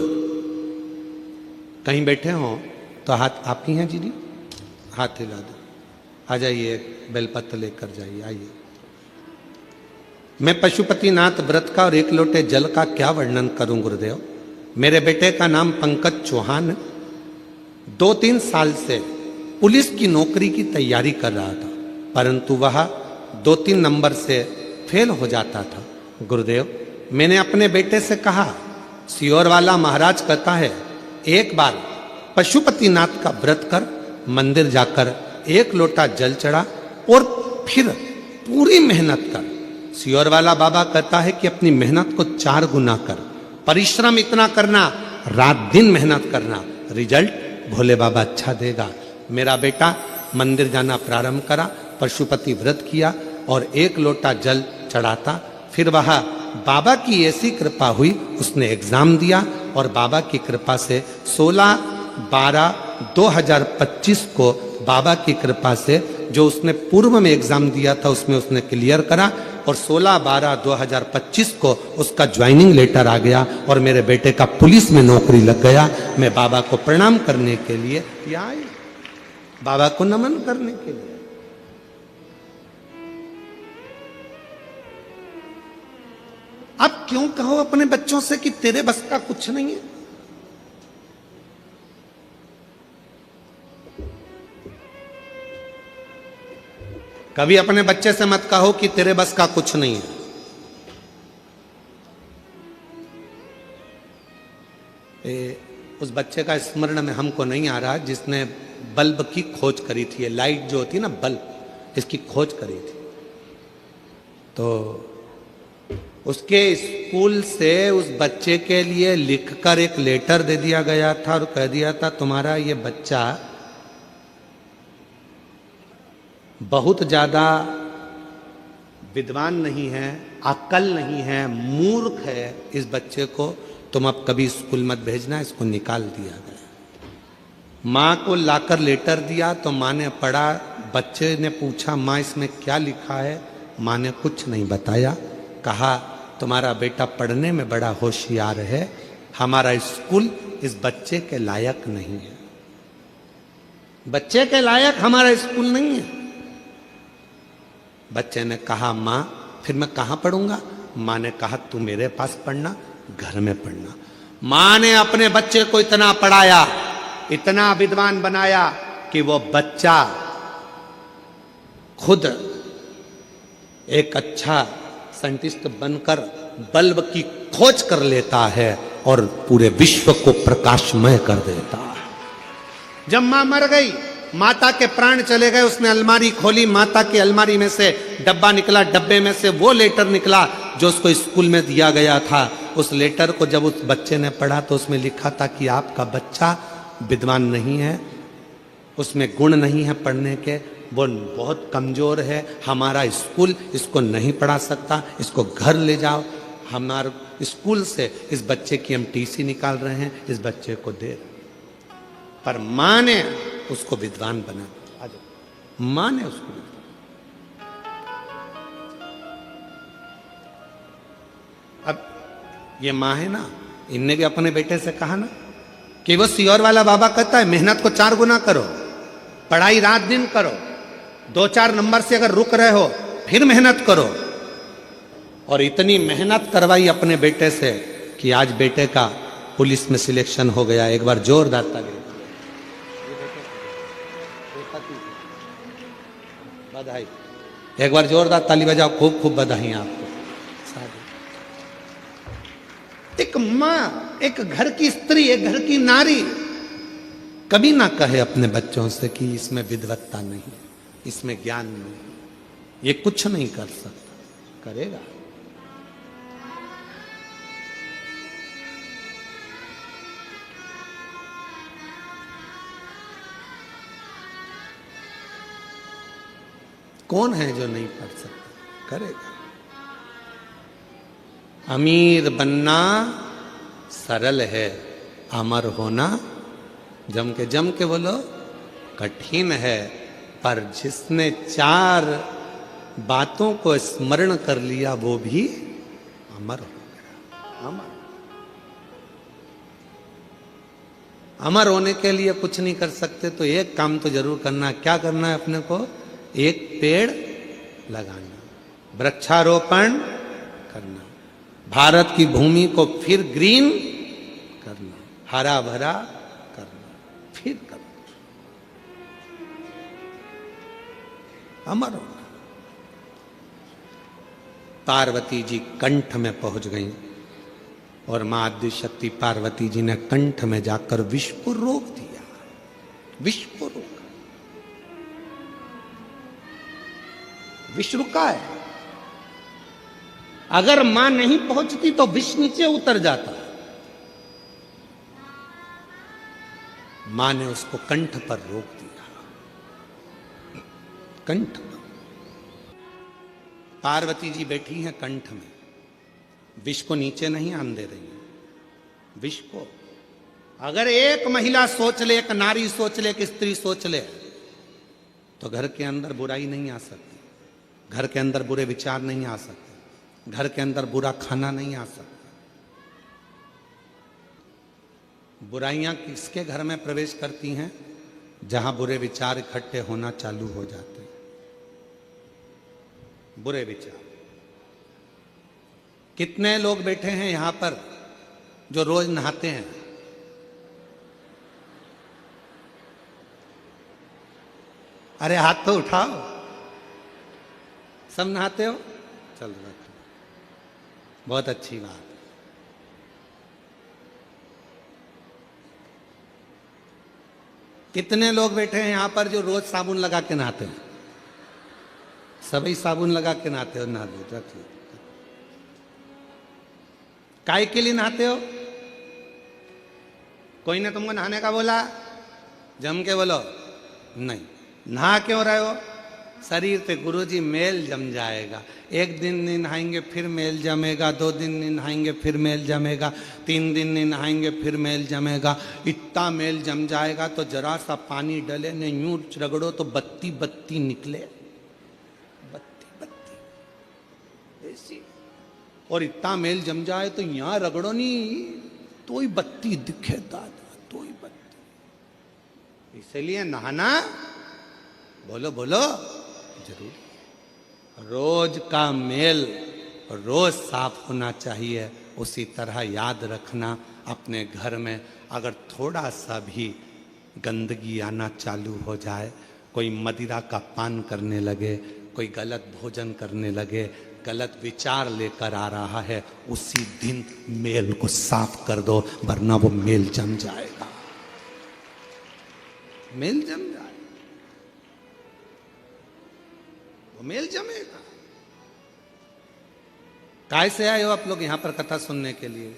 कहीं बैठे हो तो हाथ आप ही हैं दीदी, हाथ हिला दो, आ जाइए, बेलपत्र लेकर जाइए, आइए। मैं पशुपतिनाथ व्रत का और एक लोटे जल का क्या वर्णन करूं गुरुदेव। मेरे बेटे का नाम पंकज चौहान, 2-3 साल से पुलिस की नौकरी की तैयारी कर रहा था, परंतु वह 2-3 नंबर से फेल हो जाता था। गुरुदेव, मैंने अपने बेटे से कहा, सियोर वाला महाराज कहता है एक बार पशुपतिनाथ का व्रत कर, मंदिर जाकर एक लोटा जल चढ़ा और फिर पूरी मेहनत कर। सियोर वाला बाबा कहता है कि अपनी मेहनत को 4 गुना कर, परिश्रम इतना करना, रात दिन मेहनत करना, रिजल्ट भोले बाबा अच्छा देगा। मेरा बेटा मंदिर जाना प्रारंभ करा, पशुपति व्रत किया और एक लोटा जल चढ़ाता। फिर वह बाबा की ऐसी कृपा हुई, उसने एग्जाम दिया और बाबा की कृपा से 16/12/2025 को बाबा की कृपा से जो उसने पूर्व में एग्जाम दिया था उसमें उसने क्लियर करा और 16/12/2025 को उसका ज्वाइनिंग लेटर आ गया और मेरे बेटे का पुलिस में नौकरी लग गया। मैं बाबा को प्रणाम करने के लिए यहाँ आई, बाबा को नमन करने के लिए। अब क्यों कहो अपने बच्चों से कि तेरे बस का कुछ नहीं है? कभी अपने बच्चे से मत कहो कि तेरे बस का कुछ नहीं है। उस बच्चे का स्मरण में हमको नहीं आ रहा जिसने बल्ब की खोज करी थी, लाइट जो होती है ना बल्ब, इसकी खोज करी थी। तो उसके स्कूल से उस बच्चे के लिए लिखकर एक लेटर दे दिया गया था और कह दिया था तुम्हारा ये बच्चा बहुत ज्यादा विद्वान नहीं है, अक्ल नहीं है, मूर्ख है, इस बच्चे को तुम अब कभी स्कूल मत भेजना, इसको निकाल दिया गया। माँ को लाकर लेटर दिया तो माँ ने पढ़ा, बच्चे ने पूछा माँ इसमें क्या लिखा है, माँ ने कुछ नहीं बताया, कहा तुम्हारा बेटा पढ़ने में बड़ा होशियार है, हमारा स्कूल इस बच्चे के लायक नहीं है, बच्चे के लायक हमारा स्कूल नहीं है। बच्चे ने कहा मां फिर मैं कहां पढ़ूंगा? मां ने कहा तू मेरे पास पढ़ना, घर में पढ़ना। मां ने अपने बच्चे को इतना पढ़ाया, इतना विद्वान बनाया कि वो बच्चा खुद एक अच्छा साइंटिस्ट बनकर बल्ब की खोज कर लेता है और पूरे विश्व को प्रकाशमय कर देता है। जब मां मर गई, माता के प्राण चले गए, उसने अलमारी खोली, माता की अलमारी में से डब्बा निकला, डब्बे में से वो लेटर निकला जो उसको स्कूल में दिया गया था। उस लेटर को जब उस बच्चे ने पढ़ा तो उसमें लिखा था कि आपका बच्चा विद्वान नहीं है, उसमें गुण नहीं है पढ़ने के, वो बहुत कमजोर है, हमारा स्कूल इसको नहीं पढ़ा सकता, इसको घर ले जाओ। हमारे स्कूल से इस बच्चे की हम टीसी निकाल रहे हैं, इस बच्चे को दे रहे। पर मां ने उसको विद्वान बना, मां ने उसको। अब ये मां है ना, इनने भी अपने बेटे से कहा ना कि वो सियोर वाला बाबा कहता है मेहनत को 4 गुना करो, पढ़ाई रात दिन करो, 2-4 नंबर से अगर रुक रहे हो फिर मेहनत करो। और इतनी मेहनत करवाई अपने बेटे से कि आज बेटे का पुलिस में सिलेक्शन हो गया। एक बार जोरदार ताली, बधाई, एक बार जोरदार ताली बजाओ, खूब खूब बधाई आपको। एक मां, एक घर की स्त्री, एक घर की नारी कभी ना कहे अपने बच्चों से कि इसमें विद्वत्ता नहीं, इसमें ज्ञान नहीं, ये कुछ नहीं कर सकता। करेगा। कौन है जो नहीं पढ़ सकता? करेगा। अमीर बनना सरल है, अमर होना जम के बोलो कठिन है। पर जिसने 4 बातों को स्मरण कर लिया वो भी अमर हो गया। अमर होने के लिए कुछ नहीं कर सकते तो एक काम तो जरूर करना है। क्या करना है अपने को? एक पेड़ लगाना, वृक्षारोपण करना, भारत की भूमि को फिर ग्रीन करना, हरा भरा करना, फिर करना, अमर होना। पार्वती जी कंठ में पहुंच गई और मां आद्य शक्ति पार्वती जी ने कंठ में जाकर विष को रोक दिया। विष को रोका, विष रुका है। अगर मां नहीं पहुंचती तो विष नीचे उतर जाता। मां ने उसको कंठ पर रोक दिया, कंठ पर। पार्वती जी बैठी हैं कंठ में, विष को नीचे नहीं आने दे रही है। विष को अगर एक महिला सोच ले, एक नारी सोच ले, एक स्त्री सोच ले तो घर के अंदर बुराई नहीं आ सकती, घर के अंदर बुरे विचार नहीं आ सकते, घर के अंदर बुरा खाना नहीं आ सकता। बुराइयां किसके घर में प्रवेश करती हैं? जहां बुरे विचार इकट्ठे होना चालू हो जाते हैं। बुरे विचार। कितने लोग बैठे हैं यहां पर जो रोज नहाते हैं? अरे हाथ तो उठाओ। सब नहाते हो? चल रखो, बहुत अच्छी बात। कितने लोग बैठे हैं यहां पर जो रोज साबुन लगा के नहाते हैं? सभी साबुन लगा के नहाते हो? नहा दो, रख लो। काय के लिए नहाते हो? कोई ने तुमको नहाने का बोला? जम के बोलो नहीं। नहा क्यों रहे हो? शरीर पे गुरुजी मेल जम जाएगा। एक दिन नहीं नहाएंगे फिर मेल जमेगा, 2 दिन नहीं नहाएंगे फिर मेल जमेगा, 3 दिन नहीं नहाएंगे फिर मेल जमेगा। इतना मेल जम जाएगा तो जरा सा पानी डले ने यूं रगड़ो तो बत्ती बत्ती निकले। बत्ती बत्ती ऐसी और इतना मेल जम जाए तो यहां रगड़ो नहीं तो ही बत्ती दिखे दादा, तो ही बत्ती। इसलिए नहाना बोलो बोलो जरूर। रोज का मेल रोज साफ होना चाहिए। उसी तरह याद रखना अपने घर में अगर थोड़ा सा भी गंदगी आना चालू हो जाए, कोई मदिरा का पान करने लगे, कोई गलत भोजन करने लगे, गलत विचार लेकर आ रहा है, उसी दिन मेल को साफ कर दो, वरना वो मेल जम जाएगा। मेल जम जाए, वो मेल जमेगा। काय से आए हो आप लोग यहां पर कथा सुनने के लिए?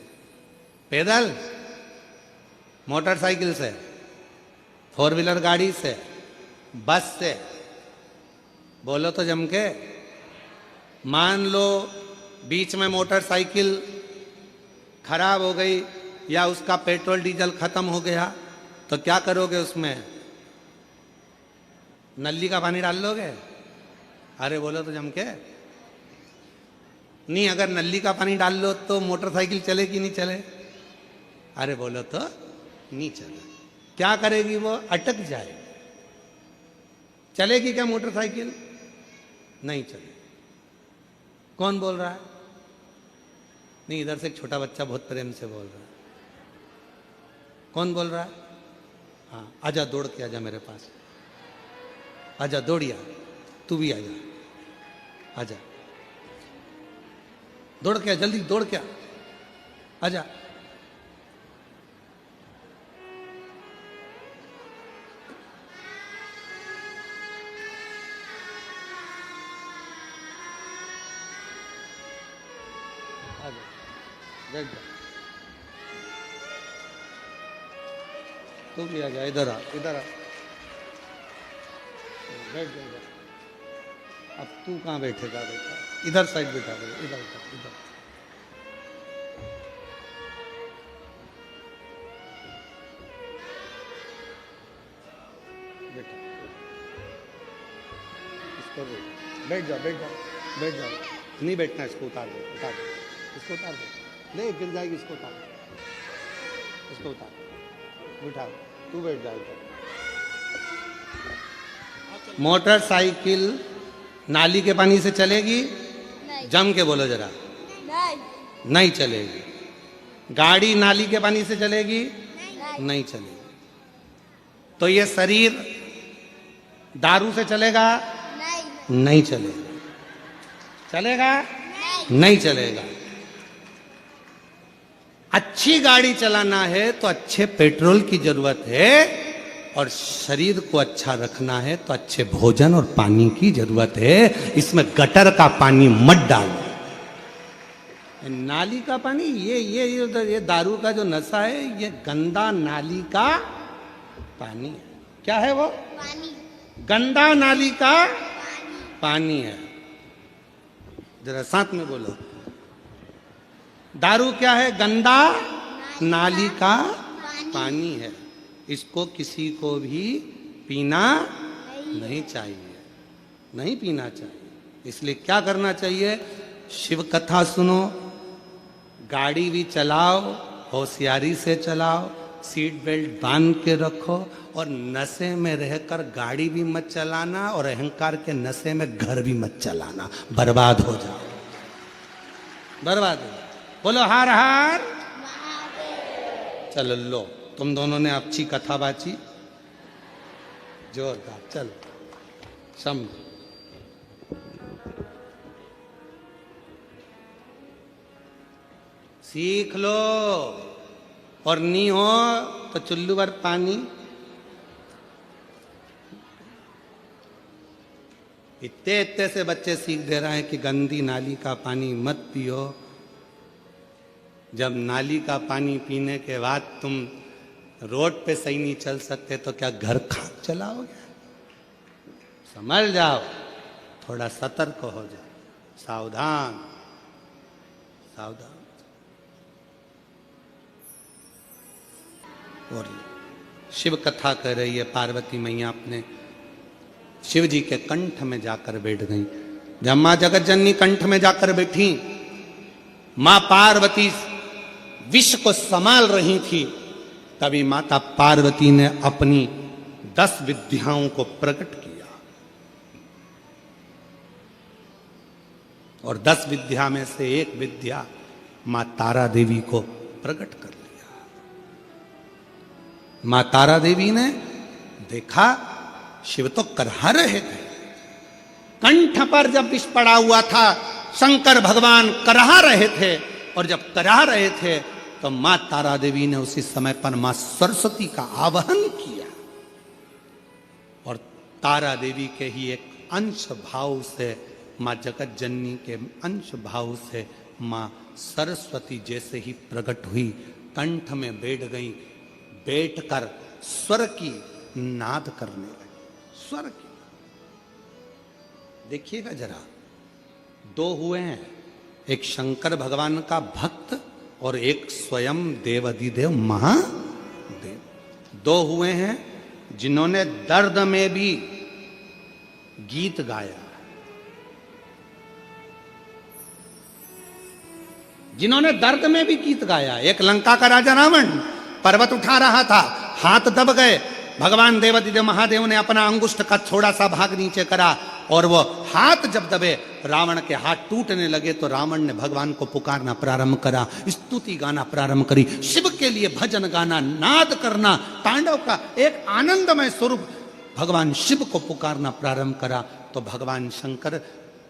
पैदल, मोटरसाइकिल से, फोर व्हीलर गाड़ी से, बस से? बोलो तो जम के। मान लो बीच में मोटरसाइकिल खराब हो गई या उसका पेट्रोल डीजल खत्म हो गया तो क्या करोगे? उसमें नली का पानी डाल लोगे? अरे बोलो तो जम के। नहीं, अगर नली का पानी डाल लो तो मोटरसाइकिल चले कि नहीं चले? अरे बोलो तो नहीं चले। क्या करेगी वो? अटक जाए। चलेगी क्या मोटरसाइकिल? नहीं चले। कौन बोल रहा है? नहीं, इधर से एक छोटा बच्चा बहुत प्रेम से बोल रहा है। कौन बोल रहा है? हाँ, आजा, दौड़ के आजा मेरे पास। आजा, दौड़िया, तू भी आजा, आजा, दौड़ के आ, जल्दी दौड़ के आ, आजा। बैठ जा, तू भी आ जा, इधर आ, इधर आ, बैठ जा इधर। अब तू कहाँ बैठेगा बेटा? इधर साइड बैठा दे, इधर इधर इधर। बेटा इसको बैठ जा, बैठ जा, बैठ जा। नहीं बैठना, इसको उतार दे, उतार दे, इसको उतार दे। नहीं, गिर जाएगी, इसको उतार, इसको उतार, बिठा, तू बैठ जाएगा। मोटरसाइकिल नाली के पानी से चलेगी? नहीं। जम के बोलो जरा। नहीं, नहीं चलेगी। गाड़ी नाली के पानी से चलेगी? नहीं, नहीं चलेगी। तो ये शरीर दारू से चलेगा? नहीं, नहीं चलेगा। चलेगा? नहीं, नहीं चलेगा। अच्छी गाड़ी चलाना है तो अच्छे पेट्रोल की जरूरत है, और शरीर को अच्छा रखना है तो अच्छे भोजन और पानी की जरूरत है। इसमें गटर का पानी मत डालो। नाली का पानी, ये दारू का जो नशा है, ये गंदा नाली का पानी है। क्या है वो? पानी। गंदा नाली का पानी है। जरा साथ में बोलो। दारू क्या है? गंदा नाली का पानी है। इसको किसी को भी पीना नहीं चाहिए, नहीं पीना चाहिए। इसलिए क्या करना चाहिए? शिव कथा सुनो, गाड़ी भी चलाओ, होशियारी से चलाओ, सीट बेल्ट बांध के रखो, और नशे में रहकर गाड़ी भी मत चलाना, और अहंकार के नशे में घर भी मत चलाना। बर्बाद हो जाओ, बर्बाद हो जाओ। बोलो हार हार। चलो लो, तुम दोनों ने अच्छी कथा बाची, जोरदार। चलो सम सीख लो, और नहीं हो तो चुल्लू भर पानी। इतने इतने से बच्चे सीख दे रहे हैं कि गंदी नाली का पानी मत पियो। जब नाली का पानी पीने के बाद तुम रोड पे सही नहीं चल सकते तो क्या घर खाक चलाओगे? समझ जाओ, थोड़ा सतर्क हो जाओ, सावधान सावधान। और शिव कथा कर रही है पार्वती मैया, अपने शिव जी के कंठ में जाकर बैठ गई। जब मां जगत जननी कंठ में जाकर बैठी, मां पार्वती विष को संभाल रही थी, तभी माता पार्वती ने अपनी 10 विद्याओं को प्रकट किया और 10 विद्या में से एक विद्या मां तारा देवी को प्रकट कर लिया। मां तारा देवी ने देखा शिव तो करहा रहे थे, कंठ पर जब विष पड़ा हुआ था शंकर भगवान करहा रहे थे, और जब करहा रहे थे तो मां तारा देवी ने उसी समय पर मां सरस्वती का आवाहन किया और तारा देवी के ही एक अंश भाव से, मां जगत जननी के अंश भाव से मां सरस्वती जैसे ही प्रकट हुई, कंठ में बैठ गई, बैठकर स्वर की नाद करने लगी। स्वर की, देखिएगा जरा, 2 हुए हैं, एक शंकर भगवान का भक्त और एक स्वयं देवाधिदेव महादेव। 2 हुए हैं जिन्होंने दर्द में भी गीत गाया, जिन्होंने दर्द में भी गीत गाया। एक लंका का राजा रावण पर्वत उठा रहा था, हाथ दब गए, भगवान देवाधिदेव महादेव ने अपना अंगुष्ठ का थोड़ा सा भाग नीचे करा और वो हाथ जब दबे रावण के हाथ टूटने लगे तो रावण ने भगवान को पुकारना प्रारंभ करा, स्तुति गाना प्रारंभ करी, शिव के लिए भजन गाना, नाद करना, तांडव का एक आनंदमय स्वरूप भगवान शिव को पुकारना प्रारंभ करा। तो भगवान शंकर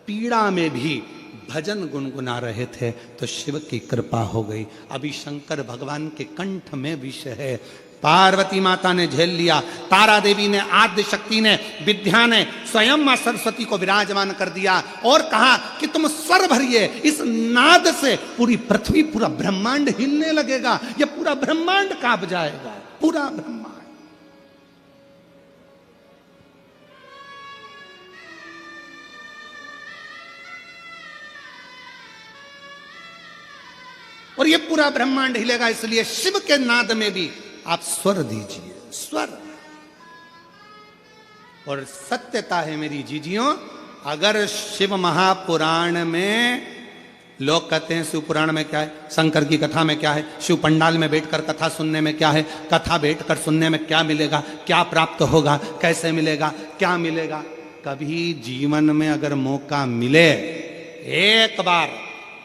पीड़ा में भी भजन गुनगुना रहे थे तो शिव की कृपा हो गई। अभी शंकर भगवान के कंठ में विष है, पार्वती माता ने झेल लिया, तारा देवी ने, आद्य शक्ति ने, विद्या ने स्वयं मां सरस्वती को विराजमान कर दिया और कहा कि तुम स्वर भरिए, इस नाद से पूरी पृथ्वी, पूरा ब्रह्मांड हिलने लगेगा, ये पूरा ब्रह्मांड कांप जाएगा, पूरा ब्रह्मांड। और ये पूरा ब्रह्मांड हिलेगा, इसलिए शिव के नाद में भी आप स्वर दीजिए, स्वर। और सत्यता है मेरी जीजियों, अगर शिव महापुराण में लोग कहते हैं शिव पुराण में क्या है, शंकर की कथा में क्या है, शिव पंडाल में बैठकर कथा सुनने में क्या है, कथा बैठकर सुनने में क्या मिलेगा, क्या प्राप्त होगा, कैसे मिलेगा, क्या मिलेगा। कभी जीवन में अगर मौका मिले, एक बार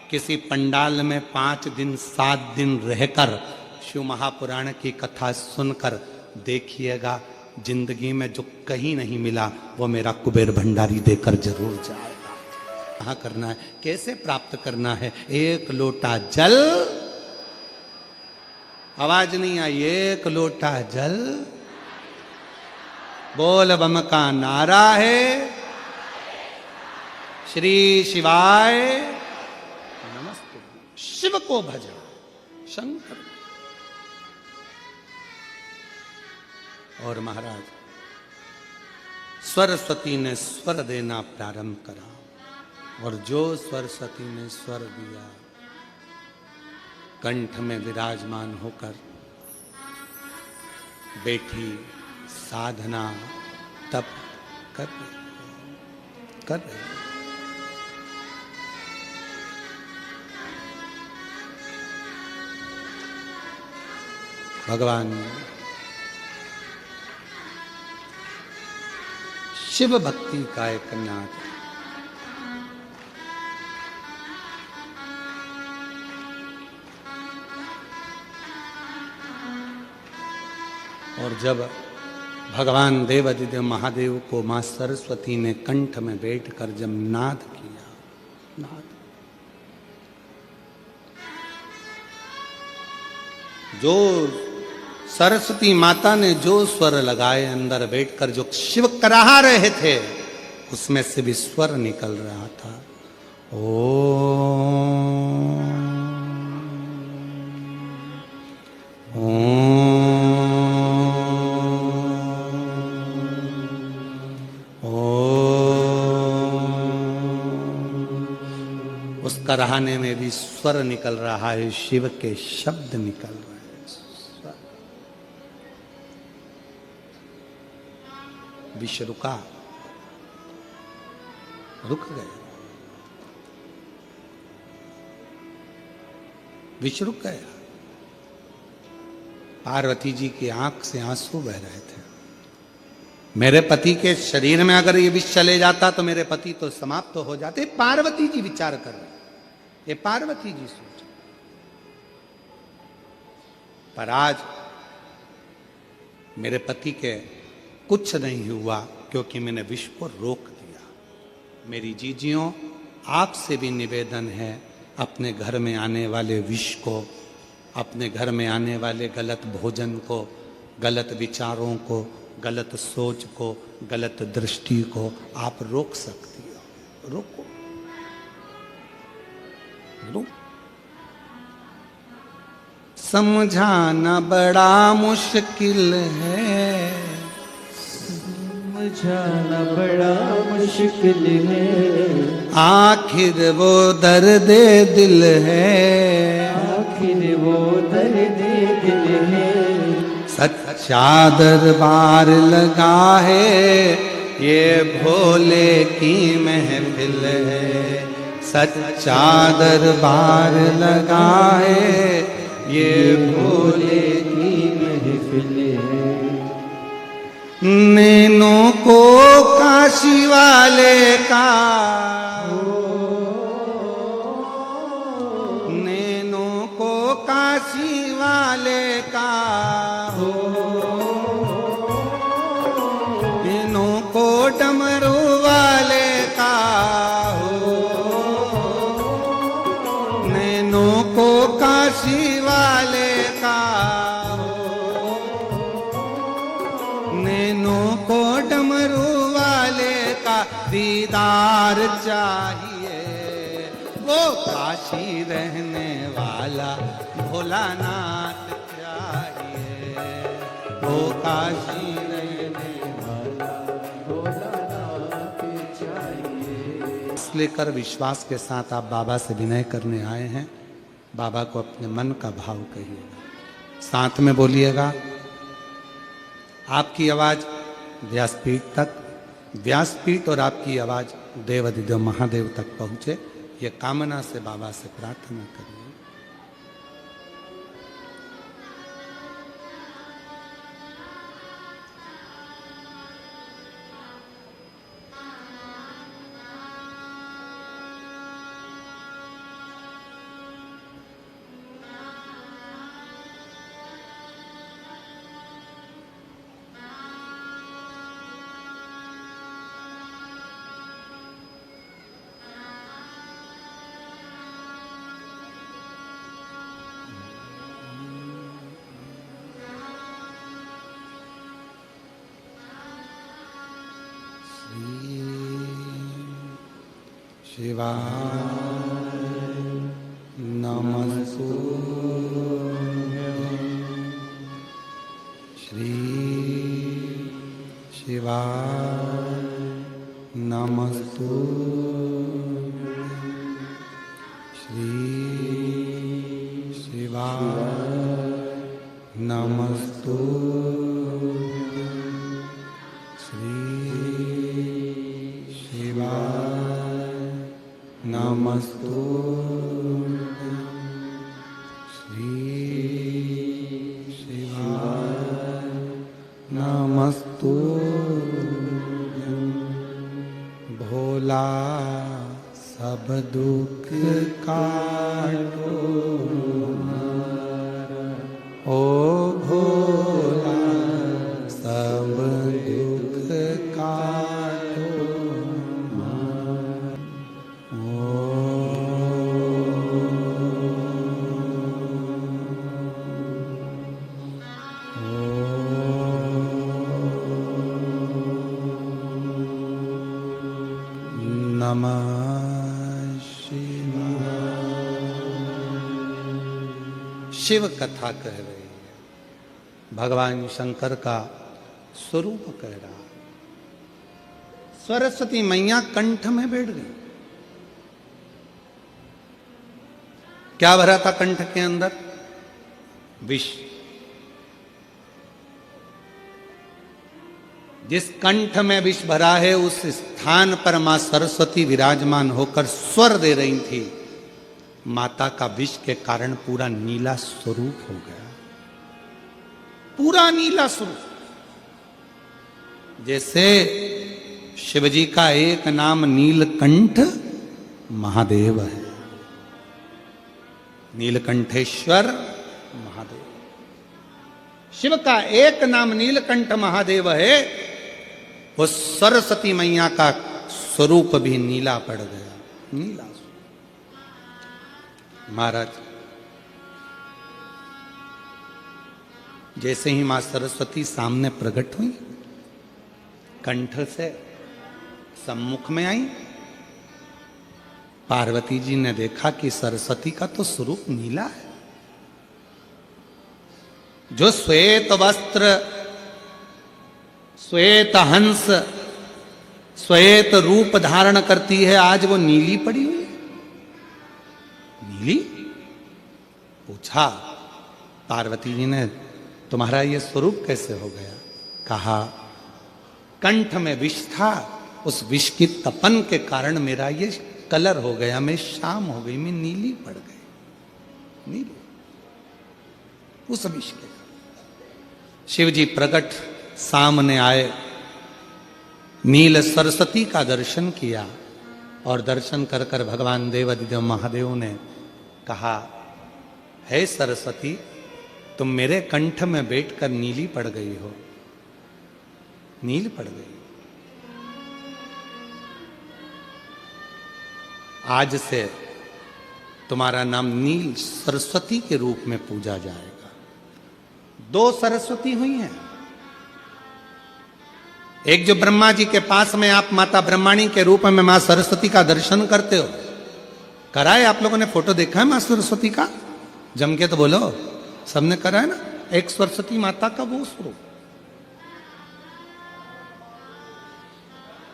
किसी पंडाल में 5 दिन 7 दिन रहकर शिव महापुराण की कथा सुनकर देखिएगा, जिंदगी में जो कहीं नहीं मिला वो मेरा कुबेर भंडारी देकर जरूर जाएगा। कहाँ करना है, कैसे प्राप्त करना है? 1 लोटा जल, आवाज नहीं आई, 1 लोटा जल, बोल बम का नारा है, श्री शिवाय नमस्ते। शिव को भजा, शंकर। और महाराज सरस्वती ने स्वर देना प्रारंभ करा और जो सरस्वती ने स्वर दिया, कंठ में विराजमान होकर बैठी साधना तप कर रहे। भगवान शिव भक्ति का एक नाद। और जब भगवान देवाधिदेव महादेव को मां सरस्वती ने कंठ में बैठकर जब नाद किया, नाद, जो सरस्वती माता ने जो स्वर लगाए अंदर बैठकर, जो शिव कराहा रहे थे, उसमें से भी स्वर निकल रहा था। उस कराहने में भी स्वर निकल रहा है, शिव के शब्द निकल रहे हैं। विष रुका, रुक गए। विष रुक गया। पार्वती जी की आंख से आंसू बह रहे थे। मेरे पति के शरीर में अगर ये विष चले जाता तो मेरे पति तो समाप्त हो जाते। पार्वती जी विचार कर रहे, ये पार्वती जी सोच। पर आज मेरे पति के कुछ नहीं हुआ क्योंकि मैंने विष को रोक दिया। मेरी जीजियों, आपसे भी निवेदन है, अपने घर में आने वाले विष को, अपने घर में आने वाले गलत भोजन को, गलत विचारों को, गलत सोच को, गलत दृष्टि को आप रोक सकती हो। रोको, रोको। समझाना बड़ा मुश्किल है, समझाना बड़ा मुश्किल है, आखिर वो दर्द दिल है, आखिर वो दर्द दिल है। सच्चा दरबार लगा है, ये भोले की महफिल है। सच्चा दरबार लगा है, ये भोले की महफिल है। नैनों को काशी वाले का, नैनों को काशी वाले का, नैनों को डमरू वाले का, नैनों को काशी वाले का, नैनों को डमरू वाले का दीदार चाहिए। वो काशी रहने वाला भोलानाथ चाहिए, वो काशी रहने वाला भोलानाथ चाहिए। लेकर विश्वास के साथ आप बाबा से विनय करने आए हैं। बाबा को अपने मन का भाव कहिएगा, साथ में बोलिएगा। आपकी आवाज व्यासपीठ तक, व्यासपीठ और आपकी आवाज देवाधिदेव महादेव तक पहुंचे, ये कामना से बाबा से प्रार्थना करिए। शिवाय नमस्तुभ्यं, श्री शिवाय नमस्तुभ्यं, श्री शिवाय नमस्तुभ्यं, श्री शिवाय नमस्तुभ्यं, श्री शिवाय नमस्तुभ्यं। भोला सब दुख काटो ओ भोला सब दुख काटो नमः शिवाय। शिव कथा कह रही है, भगवान शंकर का स्वरूप कह रहा। सरस्वती मैया कंठ में बैठ गई। क्या भरा था कंठ के अंदर? विष। जिस कंठ में विष भरा है उस स्थान पर मां सरस्वती विराजमान होकर स्वर दे रही थी। माता का विष के कारण पूरा नीला स्वरूप हो गया, पूरा नीला स्वरूप। जैसे शिवजी का एक नाम नीलकंठ महादेव है, नीलकंठेश्वर महादेव। शिव का एक नाम नीलकंठ महादेव है, वो सरस्वती मैया का स्वरूप भी नीला पड़ गया, नीला। महाराज, जैसे ही मां सरस्वती सामने प्रकट हुई, कंठ से सम्मुख में आई, पार्वती जी ने देखा कि सरस्वती का तो स्वरूप नीला है। जो श्वेत वस्त्र, श्वेत हंस, श्वेत रूप धारण करती है, आज वो नीली पड़ी हुई है। नीली? पूछा पार्वती जी ने, तुम्हारा ये स्वरूप कैसे हो गया? कहा, कंठ में विष था, उस विष की तपन के कारण मेरा ये कलर हो गया, मैं शाम हो गई, मैं नीली पड़ गई, नीली, उस विष के। शिव जी प्रकट सामने आए, नील सरस्वती का दर्शन किया, और दर्शन कर कर भगवान देवादिदेव महादेव ने कहा, हे सरस्वती, तुम मेरे कंठ में बैठकर नीली पड़ गई हो, नील पड़ गई। आज से तुम्हारा नाम नील सरस्वती के रूप में पूजा जाएगा। 2 सरस्वती हुई हैं, एक जो ब्रह्मा जी के पास में आप माता ब्रह्माणी के रूप में मां सरस्वती का दर्शन करते हो, कराए आप लोगों ने? फोटो देखा है मां सरस्वती का? जम के तो बोलो, सबने करा है ना? एक सरस्वती माता का वो स्वरूप,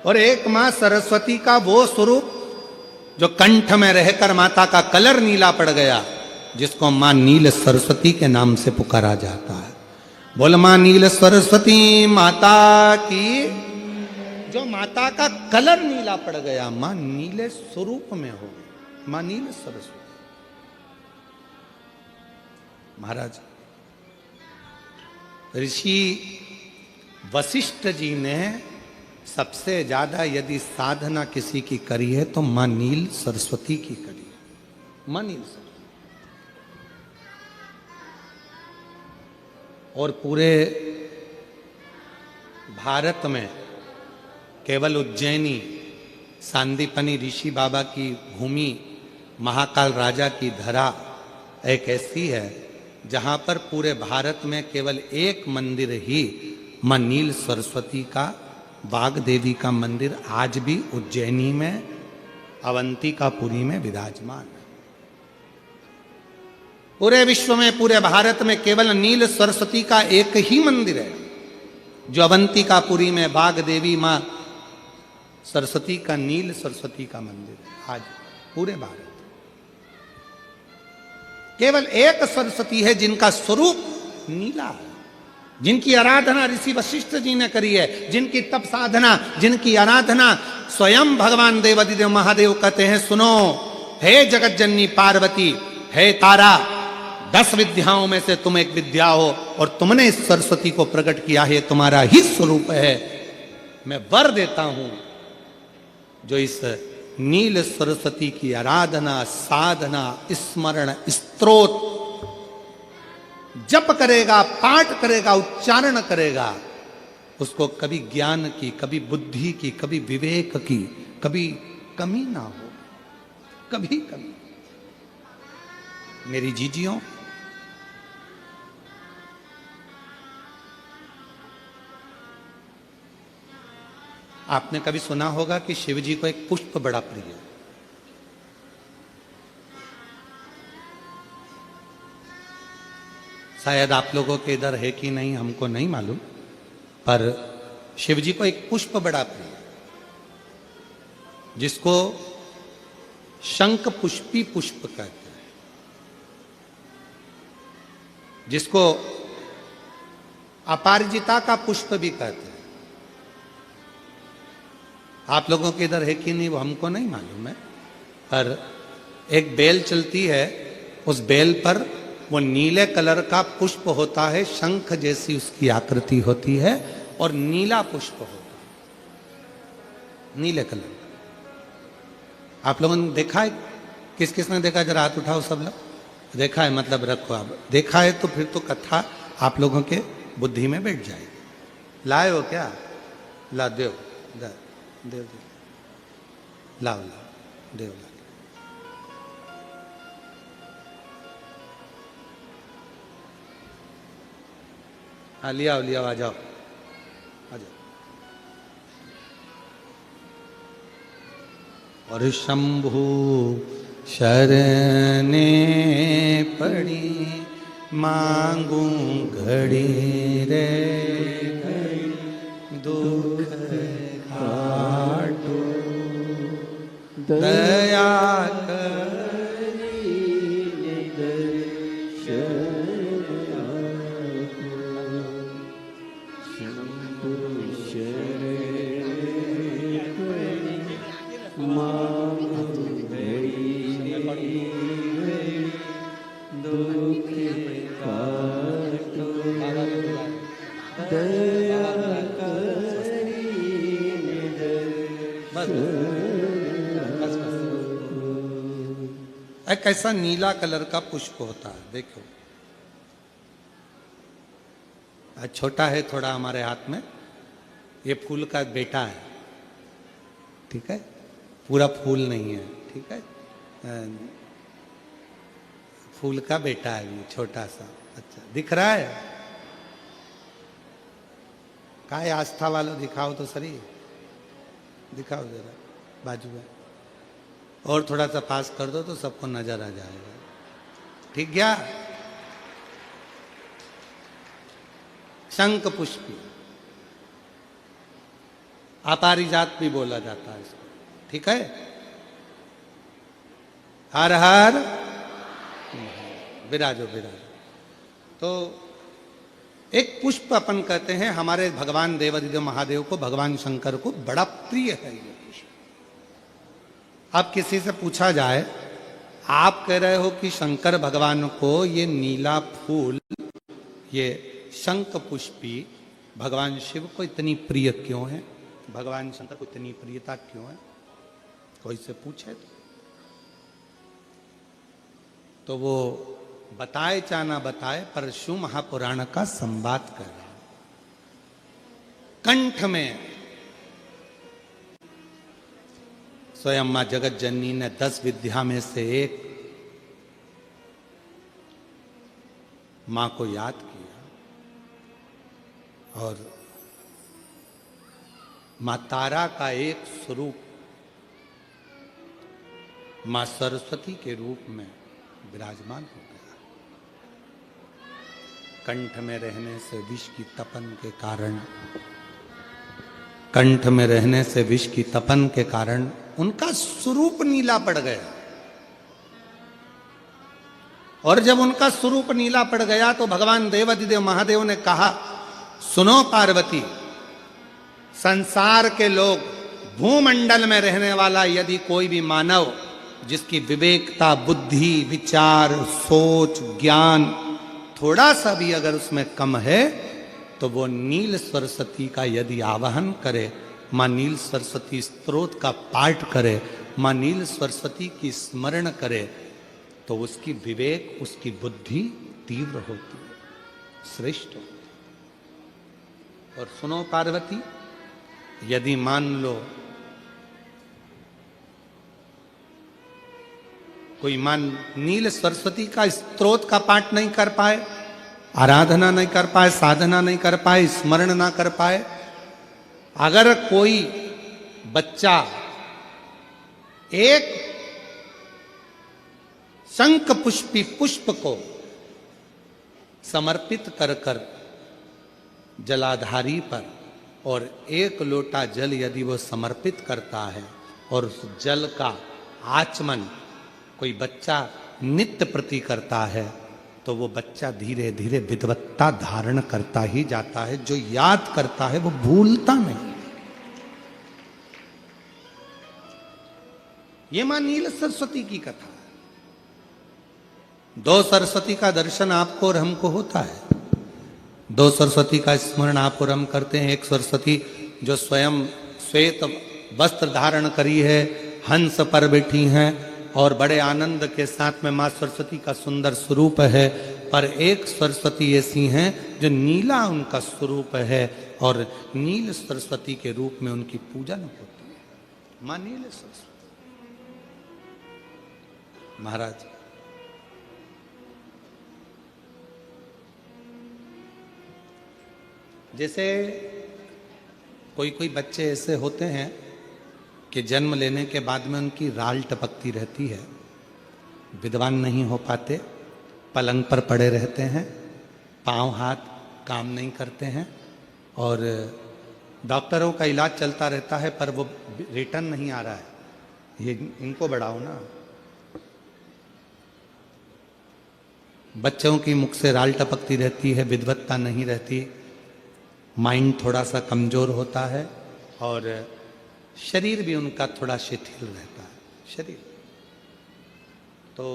और एक मां सरस्वती का वो स्वरूप जो कंठ में रहकर माता का कलर नीला पड़ गया, जिसको मां नील सरस्वती के नाम से पुकारा जाता है। बोल मां नील सरस्वती माता की। जो माता का कलर नीला पड़ गया, मां नीले स्वरूप में हो गई, मां नील सरस्वती। महाराज, ऋषि वशिष्ठ जी ने सबसे ज्यादा यदि साधना किसी की करी है तो मां नील सरस्वती की करी है, मां नील सरस्वती। और पूरे भारत में केवल उज्जैनी सांदीपनी ऋषि बाबा की भूमि, महाकाल राजा की धरा एक ऐसी है जहां पर पूरे भारत में केवल एक मंदिर ही मां नील सरस्वती का, वाग देवी का मंदिर आज भी उज्जैनी में अवंतिकापुरी में विराजमान है। पूरे विश्व में, पूरे भारत में केवल नील सरस्वती का एक ही मंदिर है, जो अवंतिकापुरी में वाग देवी मां सरस्वती का, नील सरस्वती का मंदिर है। आज पूरे भारत केवल एक सरस्वती है जिनका स्वरूप नीला है, जिनकी आराधना ऋषि वशिष्ठ जी ने करी है, जिनकी तप साधना, जिनकी आराधना स्वयं भगवान देवादिदेव महादेव कहते हैं, सुनो हे जगत जननी पार्वती, हे तारा, 10 विद्याओं में से तुम एक विद्या हो और तुमने इस सरस्वती को प्रकट किया है, तुम्हारा ही स्वरूप है। मैं वर देता हूं, जो इस नील सरस्वती की आराधना, साधना, स्मरण, स्तोत्र जप करेगा, पाठ करेगा, उच्चारण करेगा, उसको कभी ज्ञान की, कभी बुद्धि की, कभी विवेक की, कभी कमी ना हो, कभी कमी। मेरी जीजियों, आपने कभी सुना होगा कि शिव जी को एक पुष्प बड़ा प्रिय है। शायद आप लोगों के इधर है कि नहीं हमको नहीं मालूम, पर शिव जी को एक पुष्प बड़ा प्रिय है, जिसको शंख पुष्पी पुष्प कहते हैं, जिसको अपारिजिता का पुष्प भी कहते हैं। आप लोगों के इधर है कि नहीं वो हमको नहीं मालूम है, पर एक बेल चलती है, उस बेल पर वो नीले कलर का पुष्प होता है, शंख जैसी उसकी आकृति होती है और नीला पुष्प होता है, नीले कलर। आप लोगों ने देखा है? किस किस ने देखा? जरा हाथ उठाओ सब लोग। देखा है मतलब रखो। आप देखा है तो फिर तो कथा आप लोगों के बुद्धि में बैठ जाएगी। लाए हो क्या? ला देव देव देव, लाओ लाओ देव ला। हाँ लिया लिया, आ जाओ आ जाओ। और शंभु शरणे पड़ी मांगू घड़ी रे दुख काटो दया एक ऐसा नीला कलर का पुष्प होता है। देखो छोटा है थोड़ा हमारे हाथ में, ये फूल का बेटा है, ठीक है? पूरा फूल नहीं है, ठीक है? फूल का बेटा है ये छोटा सा। अच्छा दिख रहा है? काय आस्था वालों दिखाओ तो सही, दिखाओ जरा बाजू में, और थोड़ा सा पास कर दो तो सबको नजर आ जाएगा। ठीक गया? शंख पुष्पी, अपारिजात भी बोला जाता है इसको, ठीक है? हर हर विराजो विराजो। तो एक पुष्प अपन कहते हैं हमारे भगवान देवादिदेव महादेव को, भगवान शंकर को बड़ा प्रिय है ये पुष्प। अब किसी से पूछा जाए, आप कह रहे हो कि शंकर भगवान को ये नीला फूल, ये शंख पुष्पी भगवान शिव को इतनी प्रिय क्यों है, भगवान शंकर को इतनी प्रियता क्यों है? कोई से पूछे तो वो बताए चाहे ना बताए, पर शिव महापुराण का संवाद कर रहे हैं। कंठ में स्वयं मां जगत जननी ने 10 विद्या में से एक मां को याद किया, और मां तारा का एक स्वरूप मां सरस्वती के रूप में विराजमान हो गया। कंठ में रहने से विष की तपन के कारण, कंठ में रहने से विष की तपन के कारण उनका स्वरूप नीला पड़ गया। और जब उनका स्वरूप नीला पड़ गया तो भगवान देवादिदेव महादेव ने कहा, सुनो पार्वती, संसार के लोग, भूमंडल में रहने वाला यदि कोई भी मानव जिसकी विवेकता, बुद्धि, विचार, सोच, ज्ञान थोड़ा सा भी अगर उसमें कम है, तो वो नील सरस्वती का यदि आवाहन करे, मां नील सरस्वती स्तोत्र का पाठ करे, मां नील सरस्वती की स्मरण करे, तो उसकी विवेक, उसकी बुद्धि तीव्र होती है, श्रेष्ठ होती है। और सुनो पार्वती, यदि मान लो कोई नील सरस्वती का स्तोत्र का पाठ नहीं कर पाए, आराधना नहीं कर पाए, साधना नहीं कर पाए, स्मरण ना कर पाए, अगर कोई बच्चा एक शंख पुष्पी पुष्प को समर्पित कर कर जलाधारी पर, और 1 लोटा जल यदि वो समर्पित करता है और उस जल का आचमन कोई बच्चा नित्य प्रति करता है, तो वो बच्चा धीरे धीरे विद्वत्ता धारण करता ही जाता है। जो याद करता है वो भूलता नहीं। ये मां नील सरस्वती की कथा है। दो सरस्वती का दर्शन आपको और हमको होता है, दो सरस्वती का स्मरण आप और हम करते हैं। एक सरस्वती जो स्वयं श्वेत वस्त्र धारण करी है, हंस पर बैठी हैं और बड़े आनंद के साथ में माँ सरस्वती का सुंदर स्वरूप है। पर एक सरस्वती ऐसी हैं जो नीला उनका स्वरूप है और नील सरस्वती के रूप में उनकी पूजन होती है। माँ नील सरस्वती। महाराज जैसे कोई कोई बच्चे ऐसे होते हैं कि जन्म लेने के बाद में उनकी राल टपकती रहती है, विद्वान नहीं हो पाते, पलंग पर पड़े रहते हैं, पांव हाथ काम नहीं करते हैं और डॉक्टरों का इलाज चलता रहता है पर वो रिटर्न नहीं आ रहा है। ये इनको बढ़ाओ ना। बच्चों की मुख से राल टपकती रहती है, विद्वत्ता नहीं रहती, माइंड थोड़ा सा कमजोर होता है और शरीर भी उनका थोड़ा शिथिल रहता है। शरीर तो